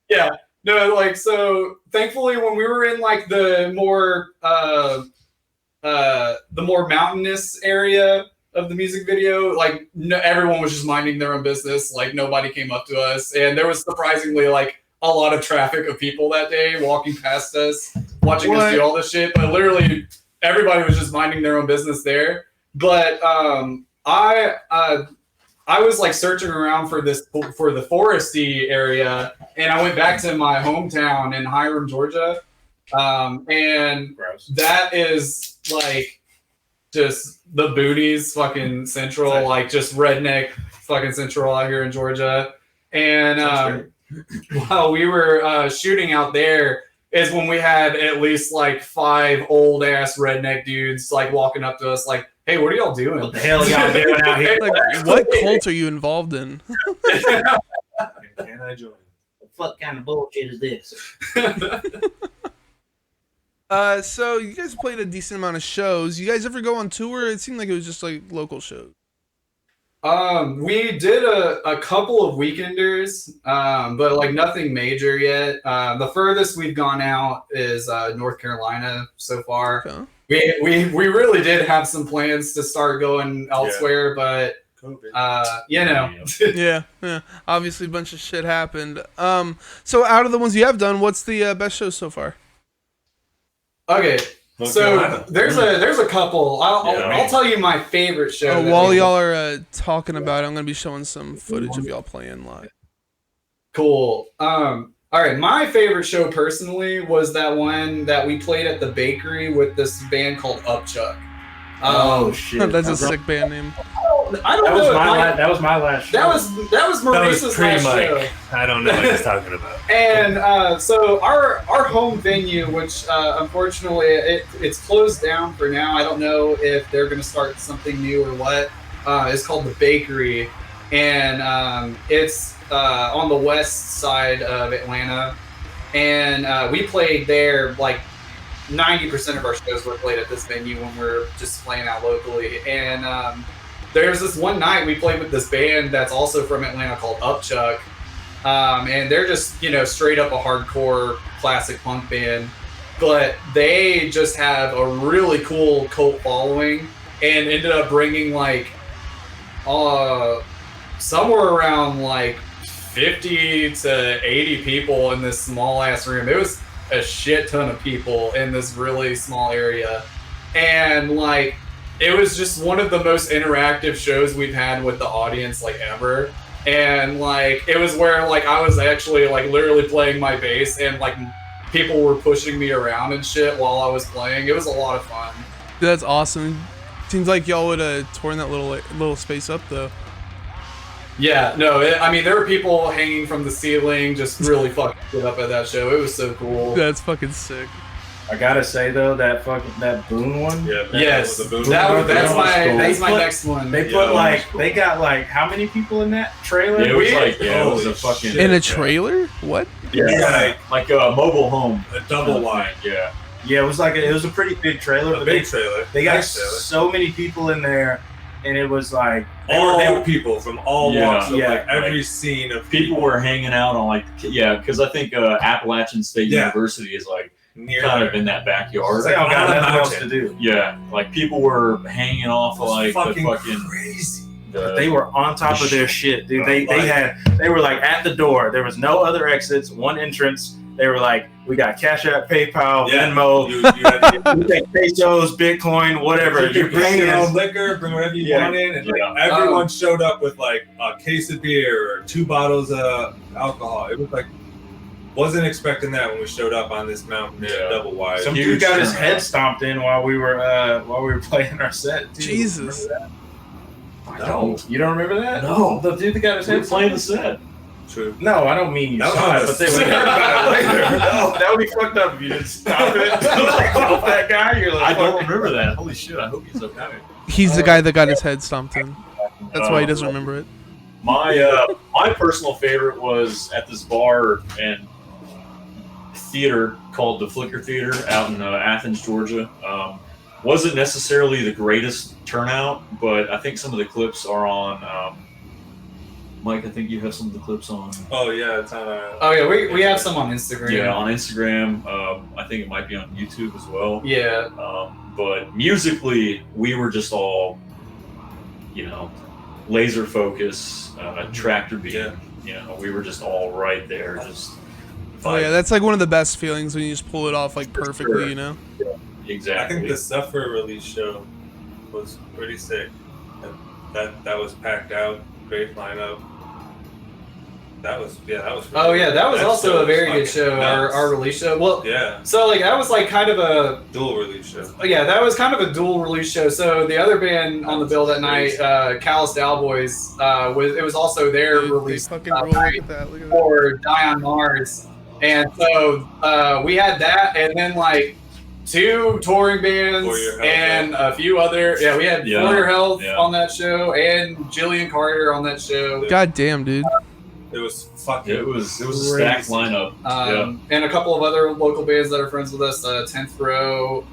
Speaker 1: Yeah, no, like, so thankfully when we were in like the more mountainous area of the music video, like everyone was just minding their own business. Like nobody came up to us, and there was surprisingly like a lot of traffic of people that day walking past us, watching us do all this shit. But literally everybody was just minding their own business there. But I was like searching around for the foresty area, and I went back to my hometown in Hiram, Georgia, and that is like just the boonies, fucking central, like just redneck fucking central out here in Georgia. And while we were shooting out there is when we had at least like 5 old ass redneck dudes like walking up to us like, hey, what are y'all doing?
Speaker 4: What the hell y'all doing out here?
Speaker 3: Like, what cult are you involved in?
Speaker 5: Can I join?
Speaker 6: What kind of bullshit is this?
Speaker 3: So you guys played a decent amount of shows. You guys ever go on tour? It seemed like it was just like local shows.
Speaker 1: We did a couple of weekenders, but like nothing major yet. The furthest we've gone out is North Carolina so far.
Speaker 3: Okay.
Speaker 1: We really did have some plans to start going elsewhere, but you know.
Speaker 3: yeah. Obviously, a bunch of shit happened. So out of the ones you have done, what's the best show so far?
Speaker 1: Okay. So there's a couple. I'll tell you my favorite show.
Speaker 3: While y'all are talking about it, I'm gonna be showing some footage of y'all playing live.
Speaker 1: Cool. All right. My favorite show personally was that one that we played at the bakery with this band called Upchuck.
Speaker 6: Oh shit!
Speaker 3: That's a sick band name.
Speaker 1: I don't know.
Speaker 6: That was my last show.
Speaker 1: That was Maurice's last show.
Speaker 5: I don't know what he's talking about.
Speaker 1: And so our home venue, which unfortunately it's closed down for now. I don't know if they're going to start something new or what. It's called the Bakery, and it's on the west side of Atlanta. And we played there like 90% of our shows were played at this venue when we're just playing out locally. And there's this one night we played with this band that's also from Atlanta called Upchuck. And they're just, straight up a hardcore classic punk band. But they just have a really cool cult following and ended up bringing like somewhere around like 50 to 80 people in this small ass room. It was a shit ton of people in this really small area. And like, it was just one of the most interactive shows we've had with the audience like ever. And like, it was where like I was actually like literally playing my bass and like people were pushing me around and shit while I was playing. It was a lot of fun.
Speaker 3: That's awesome. Seems like y'all would have torn that little space up though.
Speaker 1: Yeah, no, I mean, there were people hanging from the ceiling, just really fucking shit up at that show. It was so cool.
Speaker 3: That's fucking sick.
Speaker 6: I gotta say though, that Boone one.
Speaker 5: Yeah.
Speaker 1: Yes,
Speaker 5: The Boone
Speaker 1: that's my
Speaker 6: put-
Speaker 1: next one.
Speaker 6: They put they got like how many people in that trailer?
Speaker 2: Yeah, it was like it was a
Speaker 5: Holy
Speaker 2: fucking
Speaker 5: shit.
Speaker 3: In a trailer? What?
Speaker 2: yeah, like a mobile home,
Speaker 5: A double wide.
Speaker 2: Yeah,
Speaker 6: Yeah, it was a pretty big trailer.
Speaker 5: A
Speaker 6: But
Speaker 5: big trailer.
Speaker 6: they got
Speaker 5: Nice trailer.
Speaker 6: so many people in there, and it was like
Speaker 5: All people from all walks of
Speaker 6: Yeah.
Speaker 5: like every scene of
Speaker 2: people were hanging out on because I think Appalachian State
Speaker 5: Yeah.
Speaker 2: University is like
Speaker 5: near
Speaker 2: kind
Speaker 5: there.
Speaker 2: of in that backyard.
Speaker 6: it's like I got
Speaker 5: on a
Speaker 6: nothing else to
Speaker 5: mountain.
Speaker 6: do.
Speaker 2: Yeah, like people were hanging off
Speaker 5: It was
Speaker 2: like
Speaker 5: fucking
Speaker 2: the fucking.
Speaker 5: crazy.
Speaker 6: They were on top of their shit, dude. They were like at the door. There was no other exits, one entrance. They were like, we got Cash App, PayPal,
Speaker 5: Yeah.
Speaker 6: Venmo,
Speaker 5: You had to get
Speaker 6: we take pesos, Bitcoin, whatever.
Speaker 5: You could bring your own liquor, bring whatever you
Speaker 6: Yeah.
Speaker 5: wanted, and
Speaker 2: Yeah.
Speaker 5: everyone showed up with like a case of beer or 2 bottles of alcohol. It was like, wasn't expecting that when we showed up on this mountain
Speaker 2: Yeah.
Speaker 5: double wide.
Speaker 6: Some
Speaker 2: Huge
Speaker 6: dude got his
Speaker 2: turnout.
Speaker 6: head stomped in while we were playing our set. Dude.
Speaker 3: Jesus.
Speaker 6: Remember that?
Speaker 2: No.
Speaker 6: You don't remember that?
Speaker 2: No.
Speaker 6: The dude that got his
Speaker 2: We were
Speaker 6: head
Speaker 2: playing
Speaker 6: stomped
Speaker 2: the set.
Speaker 5: True.
Speaker 6: No, I don't mean you
Speaker 5: That was
Speaker 6: saw
Speaker 5: on
Speaker 6: it,
Speaker 5: the
Speaker 6: but they
Speaker 5: set.
Speaker 6: would hear about it later. No, that would be fucked up if you didn't stop it. Like, help that guy. You're like,
Speaker 2: I don't
Speaker 6: fuck.
Speaker 2: remember that. Holy shit! I hope he's okay.
Speaker 3: He's the guy that got his head stomped in. That's why he doesn't remember it.
Speaker 2: My personal favorite was at this bar and theater called the Flicker Theater out in Athens, Georgia. Wasn't necessarily the greatest turnout, but I think some of the clips are on. Mike, I think you have some of the clips on.
Speaker 5: Oh yeah, it's on.
Speaker 1: Oh yeah, we have some on Instagram.
Speaker 2: Yeah, on Instagram. I think it might be on YouTube as well.
Speaker 1: Yeah.
Speaker 2: But musically, we were just all, laser focus, tractor beat.
Speaker 5: Yeah.
Speaker 2: We were just all right there. Just
Speaker 3: Oh yeah, that's like one of the best feelings when you just pull it off like perfectly,
Speaker 2: exactly.
Speaker 5: I think the Suffer release show was pretty sick. That was packed out, great lineup. That was really
Speaker 1: Oh yeah, that was also
Speaker 5: show
Speaker 1: a very
Speaker 5: was
Speaker 1: good show.
Speaker 5: fucking nuts.
Speaker 1: Our release show. Well,
Speaker 5: Yeah,
Speaker 1: so like that was like kind of a
Speaker 5: dual release show.
Speaker 1: that was kind of a dual release show. So the other band on the bill that night, Callous Cowboys, was also their
Speaker 3: Dude,
Speaker 1: release
Speaker 3: they fucking roll. Look at that. Look at that.
Speaker 1: for Die on Mars, and so we had that, and then like 2 touring bands
Speaker 5: For Your Health,
Speaker 1: and a few other. Yeah, we had
Speaker 2: Yeah,
Speaker 1: For Your Health
Speaker 2: yeah.
Speaker 1: on that show and Jillian Carter on that show.
Speaker 3: God damn, dude.
Speaker 5: It was fucking.
Speaker 2: It was a stacked lineup.
Speaker 1: And a couple of other local bands that are friends with us, 10th Row.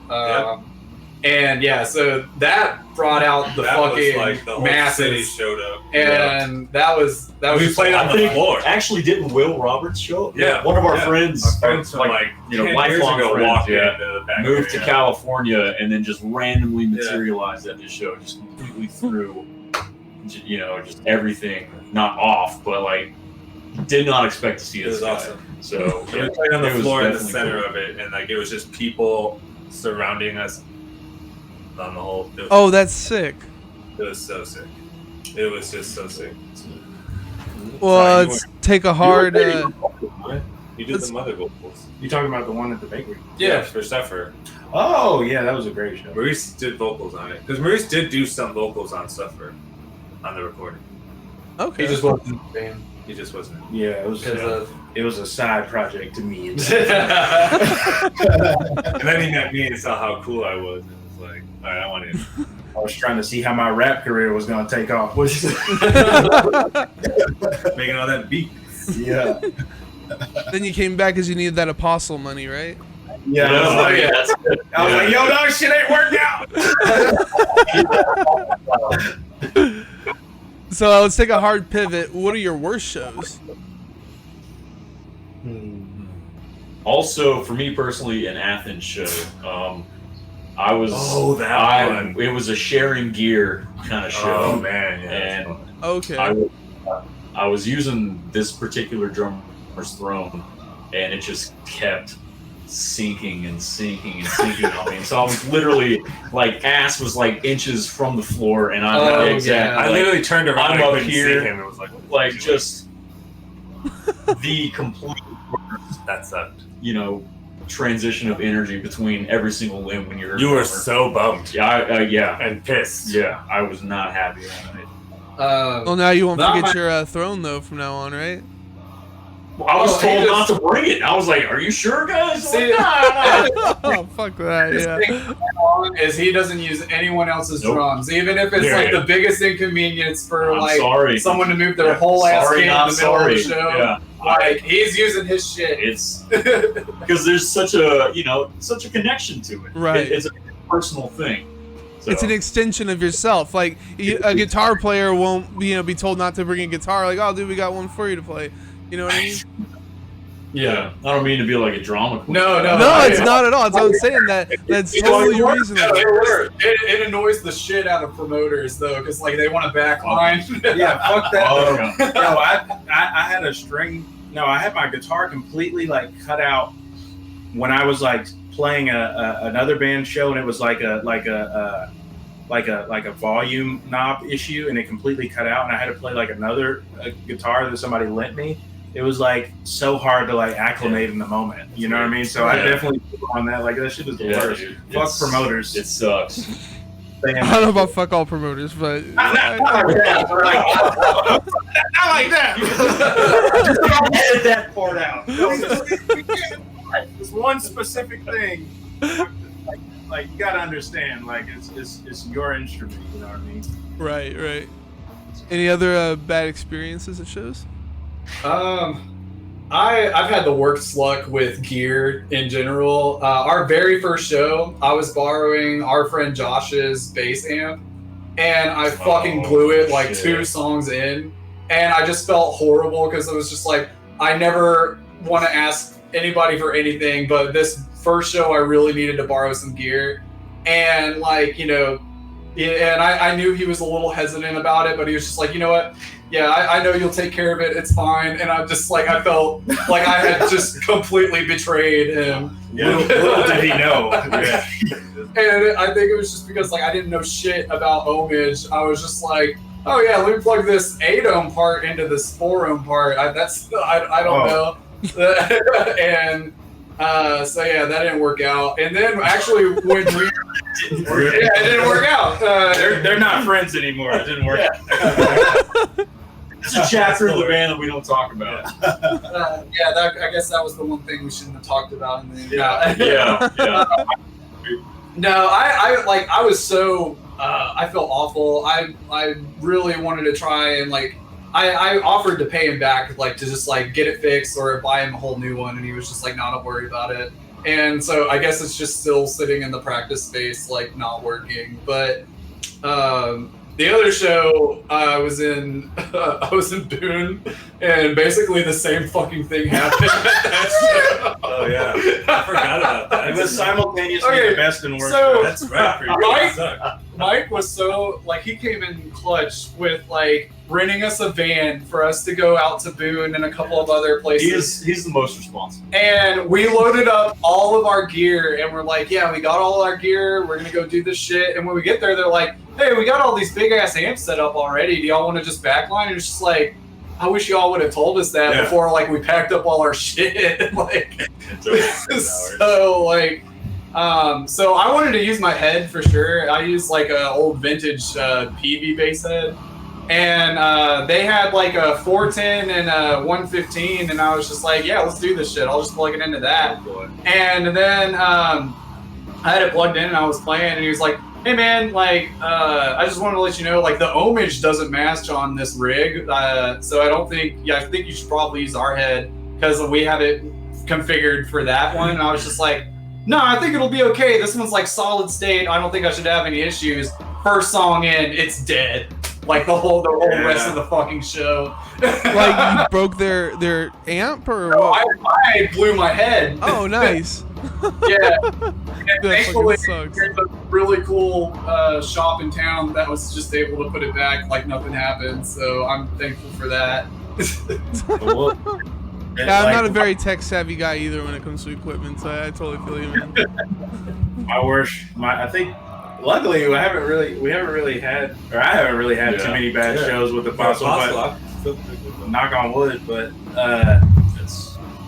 Speaker 1: And yeah, so that brought out the fucking
Speaker 5: like the whole
Speaker 1: masses.
Speaker 5: city showed up.
Speaker 1: And that was
Speaker 5: we played on the floor.
Speaker 2: Actually, didn't Will Roberts show up?
Speaker 5: Yeah.
Speaker 2: One of our friends,
Speaker 5: from like 10
Speaker 2: lifelong
Speaker 5: years ago,
Speaker 2: friends,
Speaker 5: walked into the back
Speaker 2: moved to
Speaker 5: area.
Speaker 2: California and then just randomly materialized at this show, just completely threw, just everything, not off, but like, did not expect to see
Speaker 5: It
Speaker 2: this
Speaker 5: was
Speaker 2: guy.
Speaker 5: awesome.
Speaker 2: So
Speaker 5: We played on the
Speaker 2: it was
Speaker 5: floor in the
Speaker 2: definitely
Speaker 5: center
Speaker 2: cool.
Speaker 5: of it, and like it was just people surrounding us on the whole.
Speaker 3: Oh, that's sick.
Speaker 5: It was so sick. It was just so sick.
Speaker 3: Well,
Speaker 5: you
Speaker 3: let's take a hard.
Speaker 5: You did the mother vocals.
Speaker 6: You talking about the one at the bakery?
Speaker 1: Yeah.
Speaker 5: For Suffer.
Speaker 6: Oh yeah, that was a great show.
Speaker 5: Maurice did vocals on it because Maurice did do some vocals on Suffer on the recording.
Speaker 3: Okay.
Speaker 1: he just wasn't in the band.
Speaker 5: He just wasn't.
Speaker 6: Yeah, it was. It was a side project to me.
Speaker 5: And then he met me and saw how cool I was, and was like, "All right, I want in."
Speaker 6: I was trying to see how my rap career was going to take off.
Speaker 5: Making all that beat.
Speaker 6: Yeah.
Speaker 3: Then you came back because you needed that apostle money, right?
Speaker 6: Yeah. I was like,
Speaker 2: that's good.
Speaker 6: I was like, yo, dog, shit ain't worked out.
Speaker 3: So let's take a hard pivot. What are your worst shows?
Speaker 2: Also, for me personally, an Athens show. I was.
Speaker 5: Oh, that one.
Speaker 2: It was a sharing gear kind of show.
Speaker 5: Oh man, yeah.
Speaker 2: And
Speaker 3: Okay.
Speaker 2: I was using this particular drummer's throne, and it just kept sinking and sinking and sinking on me. So I was literally like, ass was like inches from the floor, and I'm
Speaker 1: Oh,
Speaker 2: exactly.
Speaker 5: I literally turned around.
Speaker 2: I'm
Speaker 5: and I
Speaker 2: up
Speaker 5: couldn't
Speaker 2: here,
Speaker 5: see him. It was like,
Speaker 2: like just the complete,
Speaker 5: that sucked.
Speaker 2: transition of energy between every single limb when you're.
Speaker 5: You were so bummed.
Speaker 2: Yeah, yeah,
Speaker 5: And pissed.
Speaker 2: yeah. I was not happy that night.
Speaker 3: Well, now you won't
Speaker 1: Not
Speaker 3: forget
Speaker 1: my-
Speaker 3: your throne though from now on, right?
Speaker 2: I was
Speaker 1: Well, he
Speaker 2: told
Speaker 1: just-
Speaker 2: not to bring it. I was like, "Are you sure, guys?"
Speaker 1: See,
Speaker 3: Oh, fuck that.
Speaker 1: his
Speaker 3: Yeah.
Speaker 1: thing is he doesn't use anyone else's
Speaker 2: Nope.
Speaker 1: drums, even if it's like
Speaker 5: Period.
Speaker 1: the biggest inconvenience for
Speaker 2: I'm
Speaker 1: like
Speaker 2: sorry.
Speaker 1: someone to move their whole ass
Speaker 2: Sorry,
Speaker 1: game in
Speaker 2: not
Speaker 1: the middle
Speaker 2: sorry.
Speaker 1: of the show.
Speaker 2: Yeah.
Speaker 1: Like he's using his shit.
Speaker 2: It's because there's such a such a connection to it.
Speaker 3: Right.
Speaker 2: It's a personal thing. So,
Speaker 3: It's an extension of yourself. Like a guitar player won't be told not to bring a guitar. Like, oh, dude, we got one for you to play. You know what I mean?
Speaker 2: yeah. I don't mean to be like a drama queen.
Speaker 1: No,
Speaker 3: No, it's not at all. It's what I'm saying. That's totally reasonable.
Speaker 1: It annoys the shit out of promoters though, because like they want a backline.
Speaker 6: Yeah, fuck that.
Speaker 2: Oh,
Speaker 6: No, I had a string. No, I had my guitar completely like cut out when I was like playing another band show, and it was like a volume knob issue, and it completely cut out, and I had to play like another guitar that somebody lent me. It was like so hard to like acclimate in the moment. You know what I mean? So I
Speaker 2: Yeah.
Speaker 6: definitely on that. Like that shit is the
Speaker 2: Yeah,
Speaker 6: worst.
Speaker 2: dude.
Speaker 6: Fuck
Speaker 2: It's-
Speaker 6: promoters.
Speaker 2: It sucks.
Speaker 3: I don't know about fuck all promoters, but
Speaker 6: Not like that.
Speaker 2: Edit that part out.
Speaker 6: It's one specific thing. Like you gotta understand, like it's your instrument. You know what I mean?
Speaker 3: right. Any other bad experiences at shows?
Speaker 1: I've had the worst luck with gear in general. Our very first show, I was borrowing our friend Josh's bass amp, and I fucking blew it like
Speaker 2: shit.
Speaker 1: 2 songs in, and I just felt horrible because it was just like I never want to ask anybody for anything, but this first show I really needed to borrow some gear, and like and I knew he was a little hesitant about it, but he was just like, you know what? Yeah, I know you'll take care of it. It's fine. And I'm just like, I felt like I had just completely betrayed him.
Speaker 6: Little did he know. Yeah.
Speaker 1: And I think it was just because like I didn't know shit about ohmage. I was just like, oh yeah, let me plug this 8 ohm part into this 4 ohm part. I don't know. And so yeah, that didn't work out. And then actually when we it didn't work out.
Speaker 6: They're not friends anymore. It didn't work.
Speaker 2: It's a chapter of the band that we don't talk about.
Speaker 1: I guess that was the one thing we shouldn't have talked about. And then,
Speaker 2: Yeah.
Speaker 1: No, I was so I felt awful. I really wanted to try and like I offered to pay him back, like to just like get it fixed or buy him a whole new one, and he was just like, "No, don't worry about it." And so I guess it's just still sitting in the practice space, like not working. But the other show I was in Boone, and basically the same fucking thing happened at that show.
Speaker 5: Oh yeah, I forgot about that.
Speaker 6: It was simultaneously the best and worst.
Speaker 1: So
Speaker 5: That's right.
Speaker 1: Mike was so like he came in clutch with like renting us a van for us to go out to Boone and a couple of other places.
Speaker 2: He's the most responsible.
Speaker 1: And we loaded up all of our gear and we're like, yeah, we got all our gear. We're going to go do this shit. And when we get there, they're like, hey, we got all these big ass amps set up already. Do y'all want to just backline? And it's just like, I wish y'all would have told us that before like we packed up all our shit. Like, so like, so I wanted to use my head for sure. I used like an old vintage PV bass head. And they had like a 410 and a 115, and I was just like, yeah, let's do this shit. I'll just plug it into that. And then I had it plugged in and I was playing, and he was like, hey man, like I just wanted to let you know, like the ohmage doesn't match on this rig, so I think you should probably use our head because we have it configured for that one. And I was just like, no, I think it'll be okay. This one's like solid state. I don't think I should have any issues. First song in, it's dead. Like the whole rest of the fucking show.
Speaker 3: Like you broke their amp or
Speaker 1: no,
Speaker 3: what?
Speaker 1: I blew my head.
Speaker 3: Oh, nice.
Speaker 1: Yeah. And thankfully, there's a really cool shop in town that was just able to put it back like nothing happened. So I'm thankful for that.
Speaker 3: Yeah, I'm not a very tech savvy guy either when it comes to equipment, so I totally feel you, man.
Speaker 6: I think. Luckily, I haven't really had too many bad shows with the Fossil, but knock on wood. But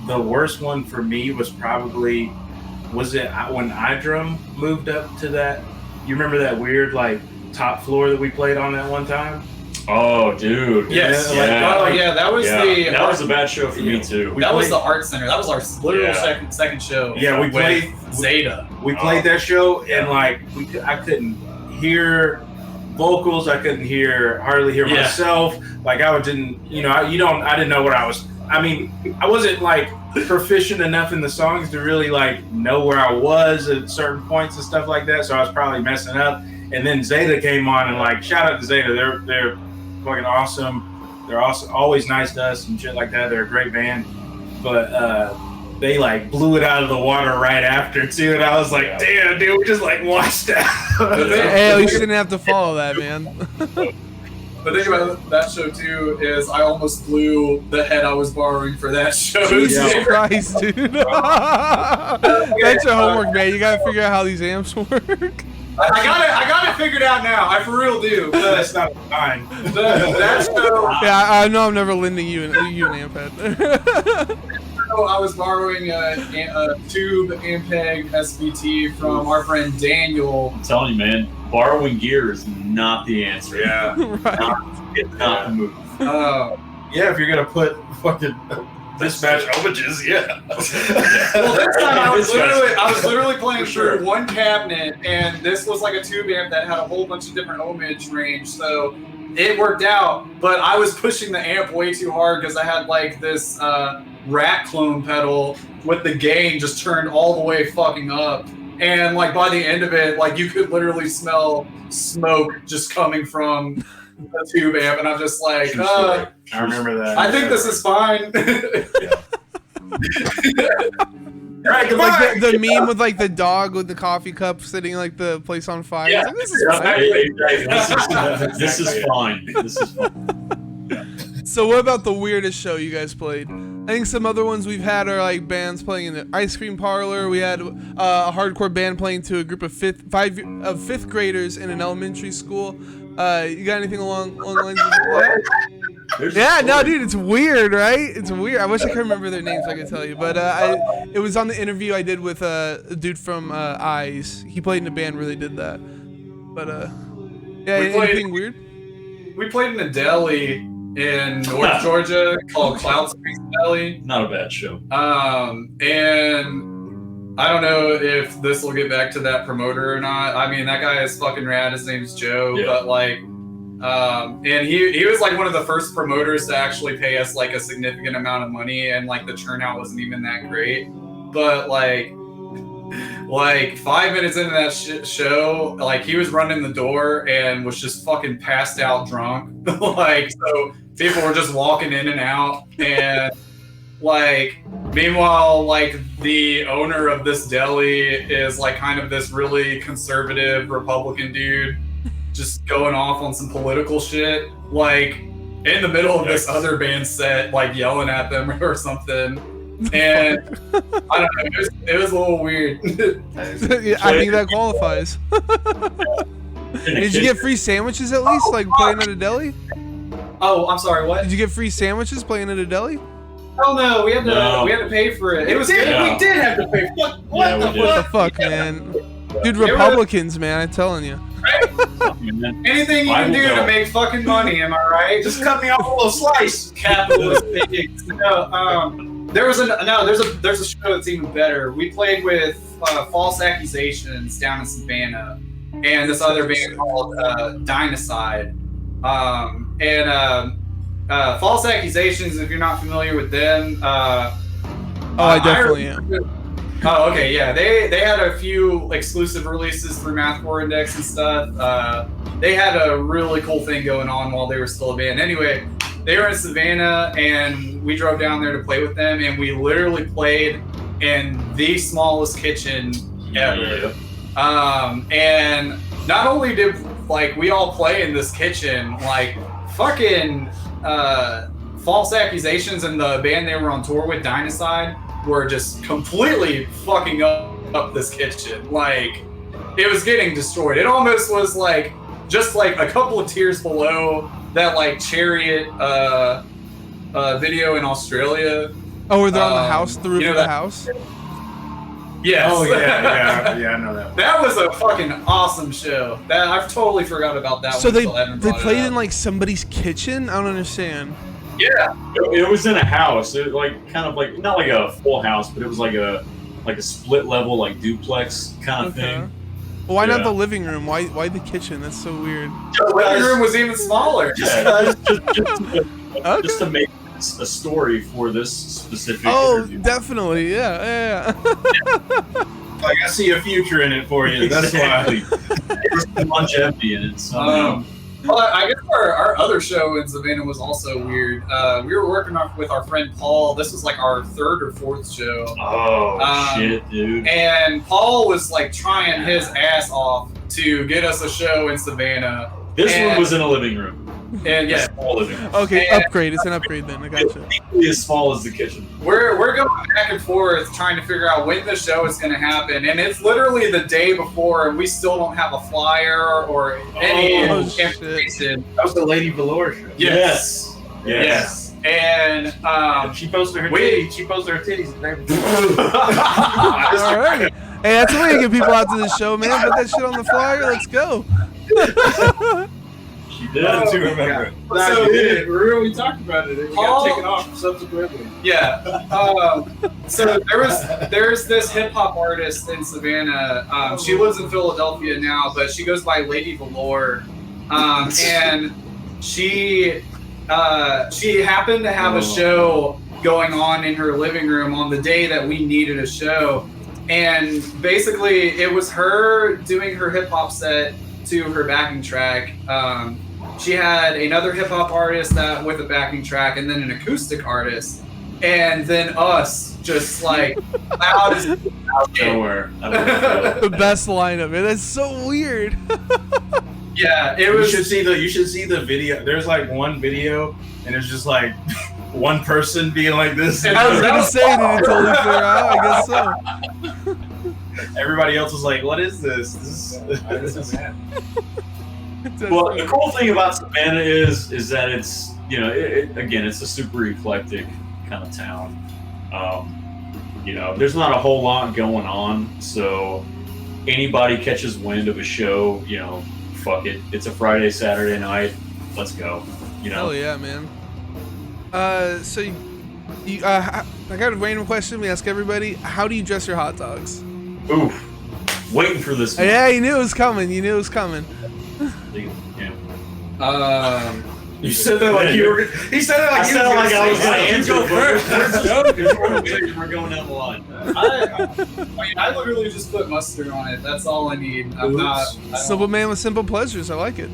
Speaker 6: the worst one for me was probably when iDrum moved up to that. You remember that weird like top floor that we played on that one time?
Speaker 2: Oh, dude.
Speaker 1: Yes. That was
Speaker 2: a bad show for me too.
Speaker 1: That was the art center. That was our literal second show.
Speaker 6: Yeah, we played
Speaker 1: Zeta.
Speaker 6: We played that show, and like I couldn't hear vocals. I couldn't hardly hear myself. Like I didn't know what I was. I mean, I wasn't like proficient enough in the songs to really like know where I was at certain points and stuff like that. So I was probably messing up. And then Zeta came on, and like shout out to Zeta. They're fucking awesome. They're also always nice to us and shit like that. They're a great band. But they like blew it out of the water right after too, and I was like, damn, dude, we just like washed out.
Speaker 3: Hey, at least you didn't have to follow that, man.
Speaker 1: The thing about that show too is I almost blew the head I was borrowing for that show.
Speaker 3: Jesus Christ, dude. That's your homework, man. You gotta figure out how these amps work.
Speaker 1: I got it figued out now. I for real do.
Speaker 6: That's not fine.
Speaker 1: That show.
Speaker 3: Yeah, I know I'm never lending you an amp head.
Speaker 1: I was borrowing a tube Ampeg SVT from our friend Daniel.
Speaker 2: I'm telling you, man, borrowing gear is not the answer.
Speaker 6: Yeah.
Speaker 3: Right.
Speaker 2: It's not the move.
Speaker 6: Yeah, if you're gonna put fucking dispatch homages,
Speaker 1: Well, this time I was literally playing through one cabinet, and this was like a tube amp that had a whole bunch of different ohmage range, so it worked out. But I was pushing the amp way too hard because I had like this Rat clone pedal with the gain just turned all the way fucking up, and like by the end of it, like you could literally smell smoke just coming from the tube amp, and I'm just like,
Speaker 6: I remember that.
Speaker 1: I think this is fine.
Speaker 3: Right, like the meme with like the dog with the coffee cup sitting like the place on fire.
Speaker 2: Yeah.
Speaker 3: Like, this is fine.
Speaker 2: This is fine. This is fine.
Speaker 3: So what about the weirdest show you guys played? I think some other ones we've had are like bands playing in the ice cream parlor. We had a hardcore band playing to a group of fifth graders in an elementary school. You got anything along the lines of that? Yeah, no, dude, it's weird, right? It's weird. I wish I could remember their names so I could tell you. But it was on the interview I did with a dude from Eyes. He played in a band, really did that. But yeah, anything weird?
Speaker 1: We played in a deli in North Georgia called Cloud Space Deli.
Speaker 2: Not a bad show.
Speaker 1: And I don't know if this will get back to that promoter or not. I mean, that guy is fucking rad. His name's Joe, but like, And he was like one of the first promoters to actually pay us like a significant amount of money, and like the turnout wasn't even that great. But like 5 minutes into that show, like he was running the door and was just fucking passed out drunk. Like, so people were just walking in and out, and like meanwhile, like the owner of this deli is like kind of this really conservative Republican dude, just going off on some political shit, like in the middle of this other band set, like yelling at them or something. And I don't know, it was a little weird.
Speaker 3: Yeah, I think that qualifies. Did you get free sandwiches at least, like playing at a deli?
Speaker 1: Oh, I'm sorry, what?
Speaker 3: Did you get free sandwiches playing at a deli?
Speaker 1: Oh no, we had to pay for it.
Speaker 6: We did have to pay. What
Speaker 3: the fuck, man? Dude, Republicans, man, I'm telling you.
Speaker 1: Anything you can do to make fucking money, am I right?
Speaker 6: Just cut me off a little slice.
Speaker 1: Capitalist pigs. There's a show that's even better. We played with False Accusations down in Savannah, and this other band called Dynaside. False Accusations, if you're not familiar with them,
Speaker 3: I definitely am.
Speaker 1: Oh, okay, yeah. They had a few exclusive releases through Mathcore Index and stuff. They had a really cool thing going on while they were still a band. Anyway, they were in Savannah, and we drove down there to play with them, and we literally played in the smallest kitchen ever. And not only did like we all play in this kitchen, like fucking False Accusations and the band they were on tour with, Dynaside, were just completely fucking up this kitchen. Like, it was getting destroyed. It almost was like just like a couple of tiers below that like Chariot video in Australia.
Speaker 3: Oh, were they on the house, the roof of the house?
Speaker 1: Yes.
Speaker 6: Oh yeah, I know that one.
Speaker 1: That was a fucking awesome show. That I've totally forgot about that
Speaker 3: so
Speaker 1: one. So
Speaker 3: they played in like somebody's kitchen? I don't understand.
Speaker 1: Yeah.
Speaker 2: It was in a house. It like kind of like not like a full house, but it was like a split level like duplex kind of thing.
Speaker 3: Well, why not the living room? Why the kitchen? That's so weird.
Speaker 1: The living room was even smaller.
Speaker 2: Just to make a story for this specific interview.
Speaker 3: Definitely, yeah.
Speaker 6: Like, I see a future in it for you. That's
Speaker 2: exactly. There's longevity in it. So.
Speaker 1: Well, I guess our other show in Savannah was also weird. We were working with our friend Paul. This was like our third or fourth show.
Speaker 2: Oh, shit, dude.
Speaker 1: And Paul was like trying his ass off to get us a show in Savannah.
Speaker 2: This one was in a living room.
Speaker 1: And yeah,
Speaker 2: small living room.
Speaker 3: Okay, upgrade. It's an upgrade then. I gotcha.
Speaker 2: It's equally as small as the kitchen.
Speaker 1: We're going back and forth trying to figure out when the show is going to happen, and it's literally the day before, and we still don't have a flyer or any information.
Speaker 6: That was the Lady Velour show.
Speaker 1: Yes. And
Speaker 6: she posted her titties. She posted her titties.
Speaker 3: All right. Hey, that's the way to get people out to the show, man. Put that shit on the flyer. Let's go.
Speaker 2: She did too. Remember it?
Speaker 6: So we did. We talked about it. We got taken off subsequently.
Speaker 1: Yeah. So there's this hip hop artist in Savannah. She lives in Philadelphia now, but she goes by Lady Velour. And she happened to have a show going on in her living room on the day that we needed a show. And basically, it was her doing her hip hop set to her backing track. She had another hip hop artist with a backing track, and then an acoustic artist, and then us just like loud as
Speaker 2: nowhere.
Speaker 3: The best lineup, man. That's so weird.
Speaker 1: Yeah, it was.
Speaker 6: You should see the video. There's like one video, and it's just like one person being like this.
Speaker 3: And I was gonna say, did it totally clear out? I guess so.
Speaker 6: Everybody else was like, "What is this? This is
Speaker 2: Well, the cool thing about Savannah is that it's, you know, again, it's a super eclectic kind of town. You know, there's not a whole lot going on, so anybody catches wind of a show, you know, fuck it. It's a Friday, Saturday night. Let's go. You know.
Speaker 3: Hell yeah, man. So I got a random question we ask everybody. How do you dress your hot dogs?
Speaker 2: Oof. Waiting for this one.
Speaker 3: Yeah, you knew it was coming.
Speaker 2: Yeah.
Speaker 6: You said that like you were. He said it like
Speaker 2: I said it like I was going to answer
Speaker 5: go first.
Speaker 2: We're going down the line.
Speaker 1: I literally just put mustard on it. That's all I need. I'm not.
Speaker 3: Simple man with simple pleasures. I like it.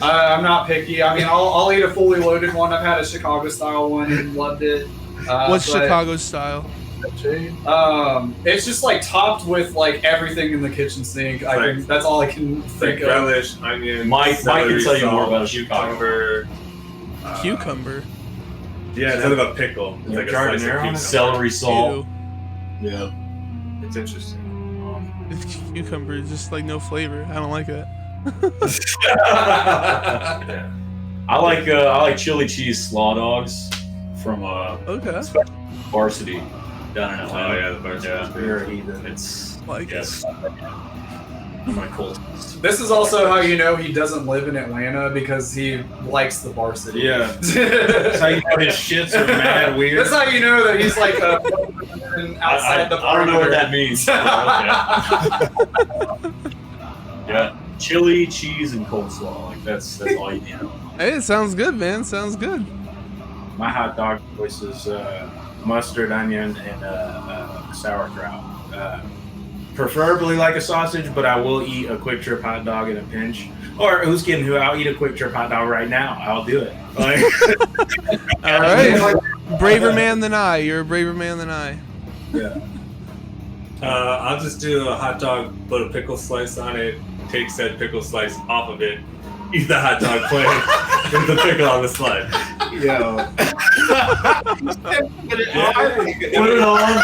Speaker 1: I'm not picky. I mean, I'll eat a fully loaded one. I've had a Chicago style one and loved it.
Speaker 3: What's Chicago style?
Speaker 1: It's just like topped with like everything in the kitchen sink. That's all I can think of.
Speaker 5: Relish, onion.
Speaker 2: Mike can tell you more about Chicago.
Speaker 3: Cucumber.
Speaker 5: Yeah, instead of a pickle, it's like a slice of cucumber.
Speaker 2: Celery salt.
Speaker 3: Ew.
Speaker 2: Yeah,
Speaker 5: it's interesting.
Speaker 3: It's cucumber, just like no flavor. I don't like it.
Speaker 2: Yeah. I like chili cheese slaw dogs from
Speaker 3: Okay.
Speaker 2: Varsity down in Atlanta.
Speaker 5: Oh yeah, the Varsity.
Speaker 2: It's
Speaker 3: Like
Speaker 2: yes. My cold.
Speaker 1: This is also how you know he doesn't live in Atlanta because he likes the Varsity.
Speaker 6: Yeah. That's how you know his shits are mad weird.
Speaker 1: That's how you know that he's like outside the.
Speaker 2: I don't know what that means. Yeah, chili, cheese, and coleslaw. Like that's all you need.
Speaker 3: Hey, it sounds good, man. Sounds good.
Speaker 6: My hot dog choice is mustard, onion, and sauerkraut. Preferably like a sausage, but I will eat a Quick Trip hot dog in a pinch. Or who's kidding? Who? I'll eat a Quick Trip hot dog right now. I'll do it. Like,
Speaker 3: All right. Braver man than I. You're a braver man than I.
Speaker 6: yeah.
Speaker 5: I'll just do a hot dog, put a pickle slice on it, take said pickle slice off of it, eat the hot dog plate with the pickle on the slide.
Speaker 6: Yo.
Speaker 2: Put it on.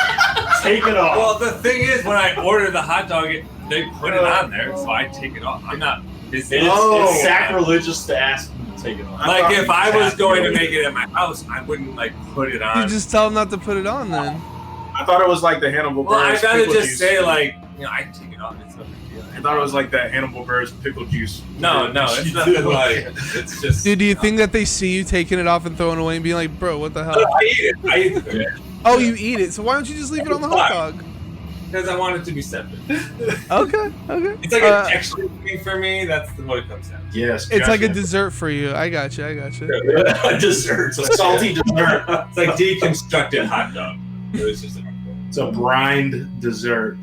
Speaker 2: Take it off.
Speaker 5: Well, the thing is, when I order the hot dog, they put it on there, so I take it off. I'm not. It's
Speaker 2: sacrilegious to ask them to take it off.
Speaker 5: like if I was going to make it at my house, I wouldn't like put it on.
Speaker 3: You just tell them not to put it on then.
Speaker 6: I thought it was like the Hannibal
Speaker 5: Well,
Speaker 6: Buress
Speaker 5: I'd rather
Speaker 6: pickle
Speaker 5: just
Speaker 6: juice.
Speaker 5: say like, I can take it off. It's no big deal.
Speaker 6: I thought it was like that Hannibal Buress pickle juice.
Speaker 5: No, it's nothing like. It's just.
Speaker 3: Dude, do you think that they see you taking it off and throwing it away and being like, bro, what the hell?
Speaker 5: I eat it.
Speaker 3: Oh, you eat it. So why don't you just leave it on the hot dog?
Speaker 5: Because I want it to be separate.
Speaker 3: Okay.
Speaker 5: It's like a texture thing for me. That's what it comes down to.
Speaker 6: Yes.
Speaker 3: It's like a
Speaker 6: gotcha.
Speaker 3: dessert for you. I got you.
Speaker 2: A dessert.
Speaker 6: It's a salty dessert.
Speaker 5: It's like deconstructed hot dog. It's just like,
Speaker 6: It's a brined dessert.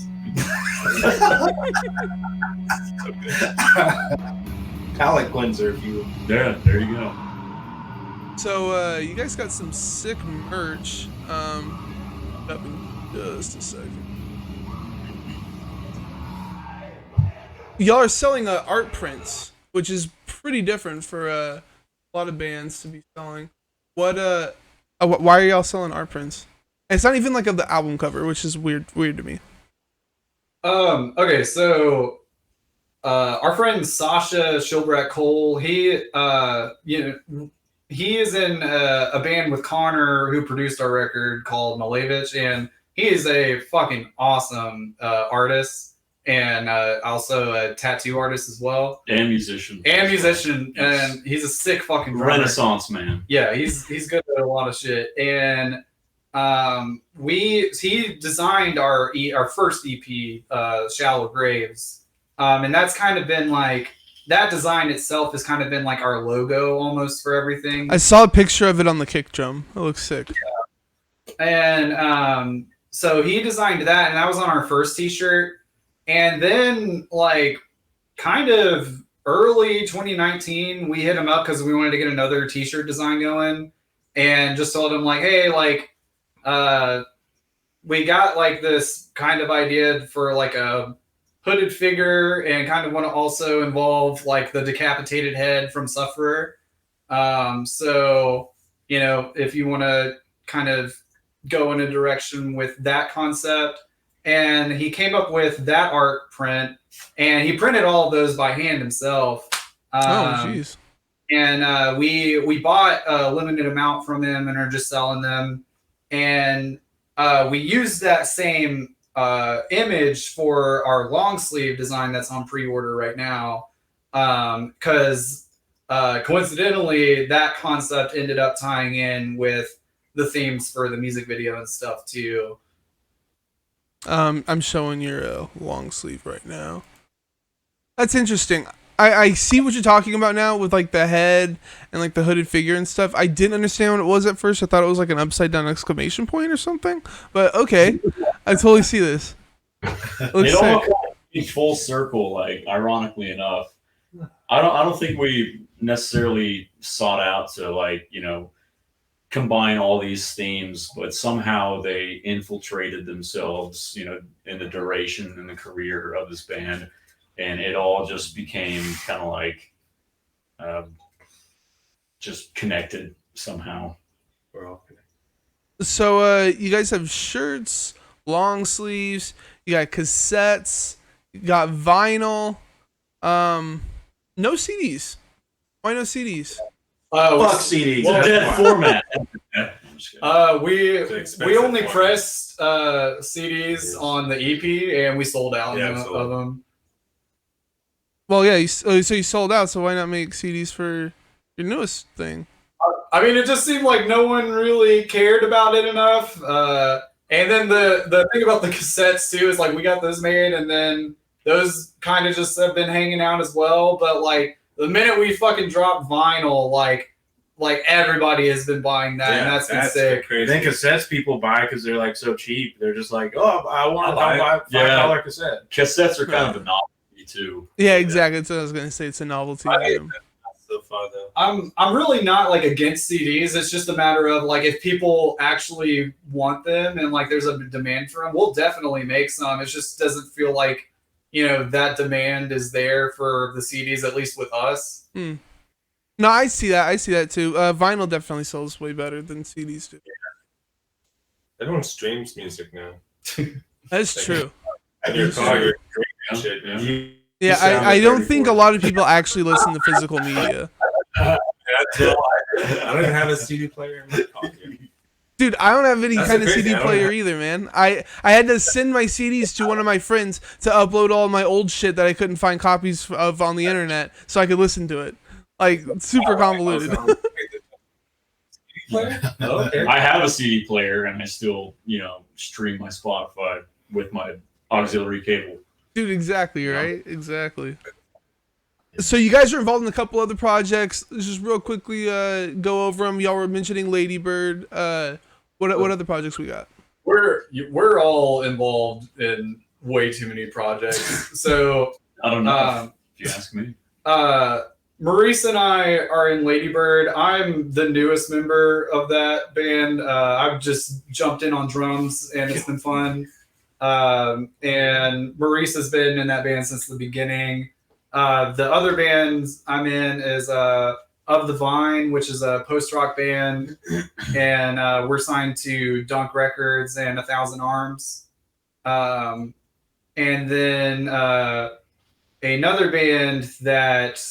Speaker 6: Palate cleanser, if you will.
Speaker 2: Yeah, there you go.
Speaker 3: So, you guys got some sick merch. Up in just a second. Y'all are selling art prints, which is pretty different for a lot of bands to be selling. Why are y'all selling art prints? It's not even like of the album cover, which is weird to me.
Speaker 1: Okay, so our friend Sasha Shilbrat Cole, he is in a band with Connor who produced our record called Malevich, and he is a fucking awesome artist and also a tattoo artist as well.
Speaker 2: And musician.
Speaker 1: And he's a sick fucking drummer.
Speaker 2: Renaissance man.
Speaker 1: Yeah, he's good at a lot of shit. And he designed our first EP, Shallow Graves. And that's kind of been like, that design itself has kind of been like our logo almost for everything.
Speaker 3: I saw a picture of it on the kick drum. It looks sick.
Speaker 1: Yeah. And so he designed that, and that was on our first t-shirt. And then like kind of early 2019, we hit him up because we wanted to get another t-shirt design going, and just told him like, hey, like we got like this kind of idea for like a hooded figure and kind of want to also involve like the decapitated head from Sufferer. So, you know, if you want to kind of go in a direction with that concept. And he came up with that art print, and he printed all of those by hand himself.
Speaker 3: Oh, jeez.
Speaker 1: And we bought a limited amount from him and are just selling them. And we used that same image for our long sleeve design that's on pre-order right now. Because coincidentally, that concept ended up tying in with the themes for the music video and stuff too.
Speaker 3: I'm showing your long sleeve right now. That's interesting. I see what you're talking about now with like the head and like the hooded figure and stuff. I didn't understand what it was at first. I thought it was like an upside down exclamation point or something. But okay, I totally see this.
Speaker 2: It all kind of came full circle, like ironically enough. I don't think we necessarily sought out to like, you know, combine all these themes, but somehow they infiltrated themselves, you know, in the duration and the career of this band, and it all just became kind of like just connected somehow.
Speaker 5: We're all connected.
Speaker 3: So you guys have shirts, long sleeves, you got cassettes, you got vinyl, no CDs. Why no CDs?
Speaker 6: Fuck CDs.
Speaker 2: Well, dead format.
Speaker 1: We only pressed CDs on the EP, and we sold out of them.
Speaker 3: Well, yeah, so you sold out, so why not make CDs for your newest thing?
Speaker 1: I mean, it just seemed like no one really cared about it enough. And then the thing about the cassettes too is like we got those made, and then those kind of just have been hanging out as well. But like the minute we fucking dropped vinyl, like everybody has been buying that, and that's been sick.
Speaker 6: Crazy. I think cassettes people buy because they're like so cheap. They're just like, oh, I want to buy a $5 cassette.
Speaker 2: Cassettes are kind of a novelty too.
Speaker 3: Yeah, exactly. That's what I was gonna say. It's a novelty.
Speaker 5: So far though.
Speaker 1: I'm really not like against CDs. It's just a matter of like if people actually want them and like there's a demand for them, we'll definitely make some. It just doesn't feel like, you know, that demand is there for the CDs, at least with us.
Speaker 3: No, I see that. I see that too. Vinyl definitely sells way better than CDs do.
Speaker 5: Everyone streams music now.
Speaker 3: That's true.
Speaker 5: And your car, you're shit.
Speaker 3: Yeah, I don't think a lot of people actually listen to physical media.
Speaker 5: I don't even have a CD player in my car.
Speaker 3: Dude, I don't have any
Speaker 5: That's
Speaker 3: kind of
Speaker 5: crazy.
Speaker 3: CD player either, man. I had to send my CDs to one of my friends to upload all my old shit that I couldn't find copies of on the internet so I could listen to it. Like, super convoluted.
Speaker 2: Okay. I have a CD player and I still, you know, stream my Spotify with my auxiliary cable.
Speaker 3: Dude, exactly, right? Exactly. So you guys are involved in a couple other projects. Just real quickly go over them. Y'all were mentioning Ladybird. What other projects we got?
Speaker 1: We're all involved in way too many projects. So
Speaker 2: I don't know if you ask me.
Speaker 1: Maurice and I are in Ladybird. I'm the newest member of that band. I've just jumped in on drums and it's been fun. And Maurice has been in that band since the beginning. The other bands I'm in is Of the Vine, which is a post-rock band, and we're signed to Dunk Records and 1,000 Arms. And then another band that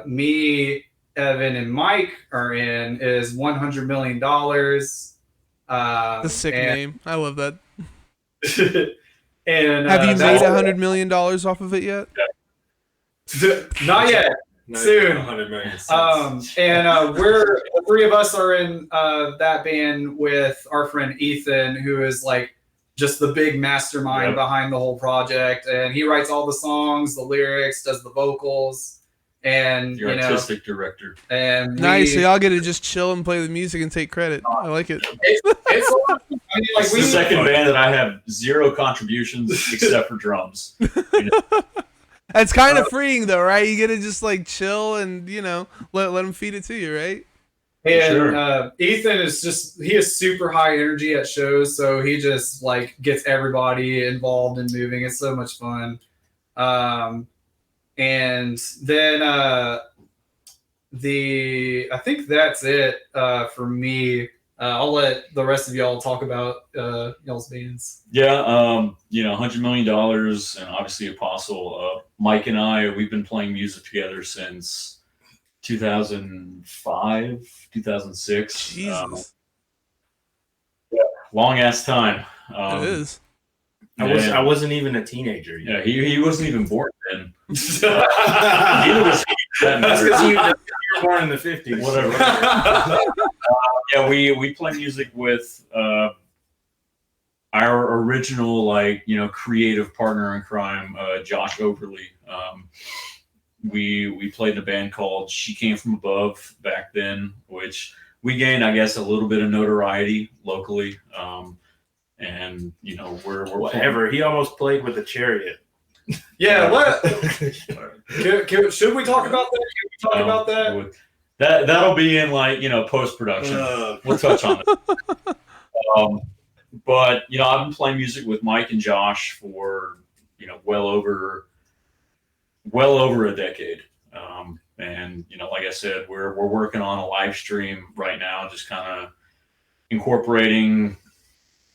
Speaker 1: me, Evan, and Mike are in is $100 Million.
Speaker 3: The sick name. I love that.
Speaker 1: And
Speaker 3: have you made $100 million off of it yet?
Speaker 1: Not yet. Soon.
Speaker 5: 100 million.
Speaker 1: And we're the three of us are in that band with our friend Ethan, who is like just the big mastermind behind the whole project, and he writes all the songs, the lyrics, does the vocals, and
Speaker 2: Your artistic director.
Speaker 1: And
Speaker 3: nice. So y'all get to just chill and play the music and take credit. I like it.
Speaker 1: It's a lot. I mean, like
Speaker 2: It's the second band that I have zero contributions except for drums. You know?
Speaker 3: That's kind of freeing though, right? You get to just like chill and, you know, let them feed it to you, right?
Speaker 1: And Ethan is he is super high energy at shows, so he just like gets everybody involved in moving. It's so much fun. And then I think that's it for me. I'll let the rest of y'all talk about y'all's bands.
Speaker 2: Yeah, you know, $100 million and obviously Apostle. Mike and I, we've been playing music together since 2005, 2006.
Speaker 3: Jesus.
Speaker 2: Long ass time.
Speaker 3: It is.
Speaker 6: I wasn't even a teenager yet.
Speaker 2: Yeah, he wasn't even born then.
Speaker 6: That's because you were born in the 50s.
Speaker 2: Whatever. Yeah, we play music with our original, like, you know, creative partner in crime, Josh Overly. we played in a band called She Came From Above back then, which we gained, I guess, a little bit of notoriety locally. And we're
Speaker 6: Whatever. He almost played with a Chariot.
Speaker 1: Yeah, should we talk about that? Can we talk about that?
Speaker 2: That'll be in post-production. We'll touch on it. But I've been playing music with Mike and Josh for well over a decade. And like I said, we're working on a live stream right now, just kind of incorporating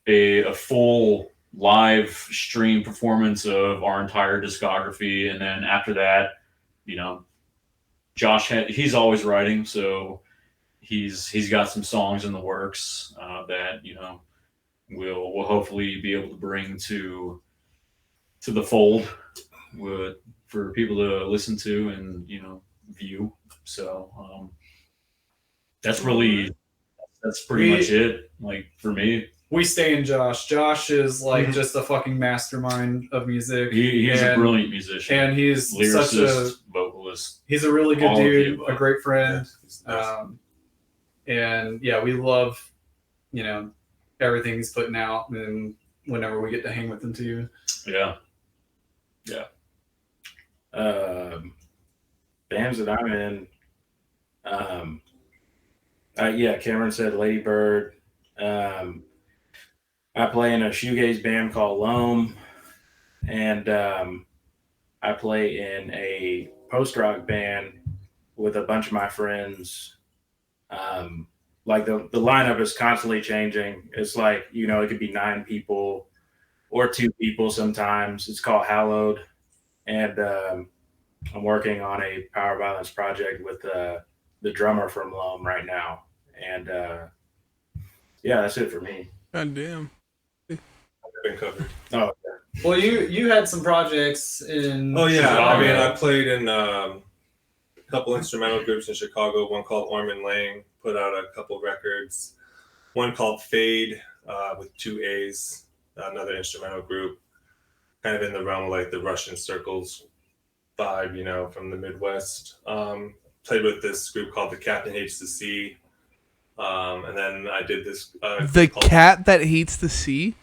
Speaker 2: a full live stream performance of our entire discography. And then after that, Josh, he's always writing, so he's got some songs in the works that we'll hopefully be able to bring to the fold for people to listen to and view. So that's pretty much it. Like for me,
Speaker 1: we stay in Josh. Josh is like just a fucking mastermind of music.
Speaker 2: He's a brilliant musician,
Speaker 1: and he's
Speaker 2: lyricist, vocalist.
Speaker 1: He's a really good dude, a great friend.
Speaker 2: Yeah,
Speaker 1: and yeah, we love everything he's putting out, and whenever we get to hang with him too.
Speaker 2: Yeah.
Speaker 6: Bands that I'm in. Cameron said Lady Bird. I play in a shoegaze band called Loam, and I play in a post-rock band with a bunch of my friends. Like the lineup is constantly changing. It's like, it could be 9 people or 2 people sometimes. It's called Hallowed. And I'm working on a power violence project with the drummer from Loam right now. And that's it for me.
Speaker 3: God damn.
Speaker 5: Been covered.
Speaker 6: Oh, okay.
Speaker 1: Well, you had some projects in.
Speaker 5: Oh yeah,
Speaker 1: Chicago.
Speaker 5: I mean, I played in a couple instrumental groups in Chicago. One called Orman Lang put out a couple records. One called Fade with 2 A's, another instrumental group, kind of in the realm of like the Russian Circles vibe, from the Midwest. Played with this group called The Captain Hates the Sea, and then I did this.
Speaker 3: The Cat That Hates the Sea.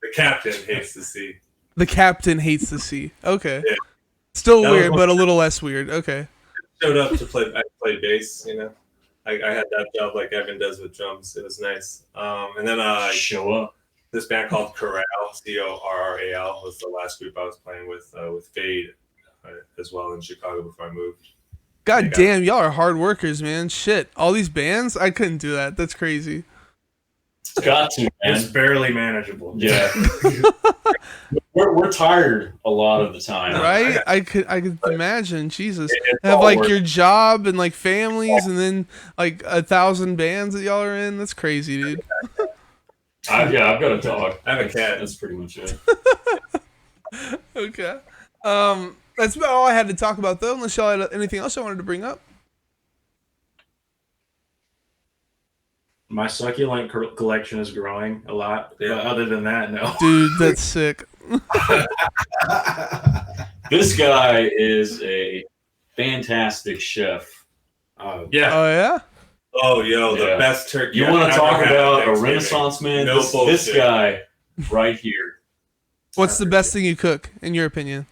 Speaker 5: The Captain Hates the Sea.
Speaker 3: The Captain Hates the Sea. Okay.
Speaker 5: Yeah.
Speaker 3: Still weird, but a little less weird. Okay.
Speaker 5: Showed up to play. I played bass. I had that job like Evan does with drums. It was nice. And then
Speaker 2: show up.
Speaker 5: This band called Corral, Corral, was the last group I was playing with Fade as well in Chicago before I moved.
Speaker 3: God damn, y'all are hard workers, man. Shit, all these bands, I couldn't do that. That's crazy.
Speaker 2: Got to, man.
Speaker 6: It's barely manageable.
Speaker 2: Yeah. we're tired a lot of the time.
Speaker 3: Right? I could imagine. Jesus. Have like your job and like families and then like 1,000 bands that y'all are in. That's crazy, dude.
Speaker 2: I've got a dog.
Speaker 5: I have a cat.
Speaker 2: That's pretty much it.
Speaker 3: Okay. That's about all I had to talk about though, unless y'all had anything else I wanted to bring up.
Speaker 6: My succulent collection is growing a lot, but other than that, no.
Speaker 3: Dude, that's sick.
Speaker 2: This guy is a fantastic chef.
Speaker 1: Yeah.
Speaker 3: Oh yeah.
Speaker 5: Oh, yo, the best turkey.
Speaker 2: You want to talk about a Renaissance man?
Speaker 5: No
Speaker 2: this guy right here.
Speaker 3: What's the best thing you cook, in your opinion?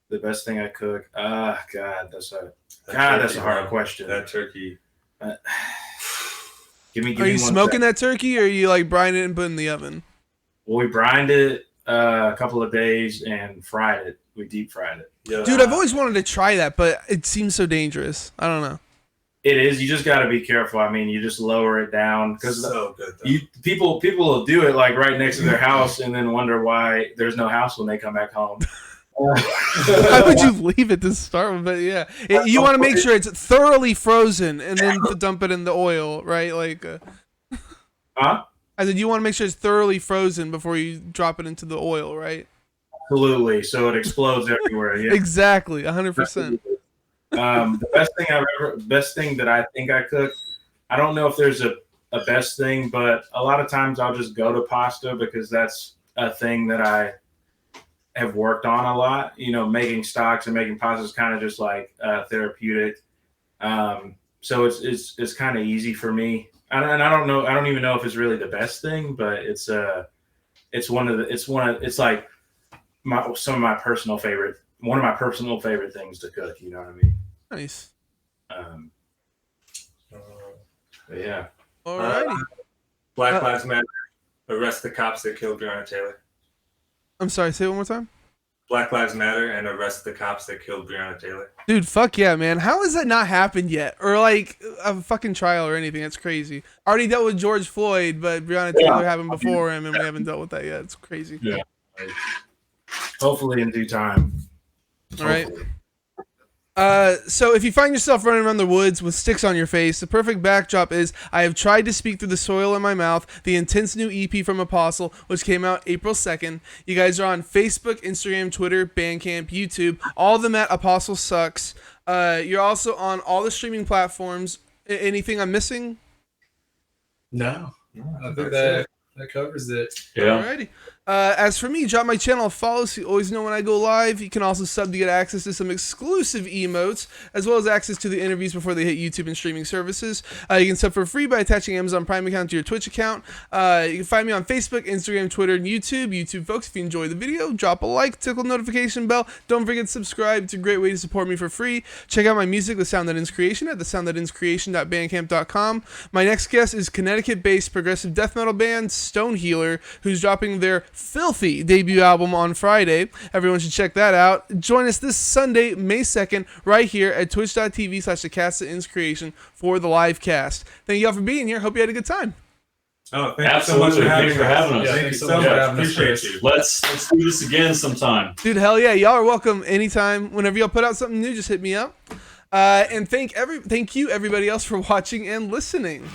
Speaker 6: The best thing I cook? God, that's a hard question.
Speaker 5: That turkey.
Speaker 6: Give me
Speaker 3: Are you
Speaker 6: one
Speaker 3: smoking
Speaker 6: sec.
Speaker 3: that turkey, or are you like brining it and putting it in the oven?
Speaker 6: Well, we brined it a couple of days and fried it. We deep fried it.
Speaker 5: Yeah.
Speaker 3: Dude, I've always wanted to try that, but it seems so dangerous. I don't know.
Speaker 6: It is. You just got to be careful. I mean, you just lower it down because
Speaker 5: so good. Though.
Speaker 6: People will do it like right next to their house and then wonder why there's no house when they come back home.
Speaker 3: Why would you leave it to start with? But yeah, you want to make sure it's thoroughly frozen and then to dump it in the oil, right? Like,
Speaker 6: Huh?
Speaker 3: I said you want to make sure it's thoroughly frozen before you drop it into the oil, right?
Speaker 6: Absolutely. So it explodes everywhere. Yeah.
Speaker 3: Exactly, 100%.
Speaker 6: The best thing that I think I cook. I don't know if there's a best thing, but a lot of times I'll just go to pasta because that's a thing that have worked on a lot. You know, making stocks and making pastas is kind of just like therapeutic. So it's kind of easy for me. And I don't know. I don't even know if it's really the best thing, but it's like some of my personal favorite. One of my personal favorite things to cook. You know what I mean?
Speaker 3: Nice.
Speaker 6: Yeah.
Speaker 3: Alrighty.
Speaker 5: Black Lives Matter. Arrest the cops that killed Breonna Taylor.
Speaker 3: I'm sorry. Say it one more time.
Speaker 5: Black Lives Matter and arrest the cops that killed Breonna Taylor.
Speaker 3: Dude, fuck yeah, man. How has that not happened yet? Or like a fucking trial or anything? That's crazy. Already dealt with George Floyd, but Breonna Taylor happened before him, and we haven't dealt with that yet. It's crazy.
Speaker 2: Yeah.
Speaker 6: Hopefully in due time.
Speaker 3: All right. So if you find yourself running around the woods with sticks on your face, the perfect backdrop is I Have Tried to Speak Through the Soil in My Mouth, the intense new EP from Apostle, which came out April 2nd. You guys are on Facebook, Instagram, Twitter, Bandcamp, YouTube, all of them at Apostle Sucks. You're also on all the streaming platforms. Anything I'm missing?
Speaker 1: No. I think that covers it.
Speaker 2: Yeah.
Speaker 3: Alrighty. As for me, drop my channel a follow so you always know when I go live. You can also sub to get access to some exclusive emotes, as well as access to the interviews before they hit YouTube and streaming services. You can sub for free by attaching Amazon Prime account to your Twitch account. You can find me on Facebook, Instagram, Twitter, and YouTube. YouTube folks, if you enjoy the video, drop a like, tickle the notification bell. Don't forget to subscribe. It's a great way to support me for free. Check out my music, The Sound That Ends Creation, at thesoundthatenscreation.bandcamp.com. My next guest is Connecticut-based progressive death metal band Stone Healer, who's dropping their filthy debut album on Friday. Everyone should check that out. Join us this Sunday, May 2nd, right here at twitch.tv/thecastthatenscreation for the live cast. Thank you all for being here. Hope you had a good time.
Speaker 5: Oh, thank
Speaker 2: Absolutely.
Speaker 5: you so much
Speaker 2: Thanks for having us.
Speaker 1: Yeah,
Speaker 5: Thank you so much. Appreciate you.
Speaker 2: Let's do this again sometime.
Speaker 3: Dude, hell yeah. Y'all are welcome anytime. Whenever y'all put out something new, just hit me up. And thank you everybody else for watching and listening.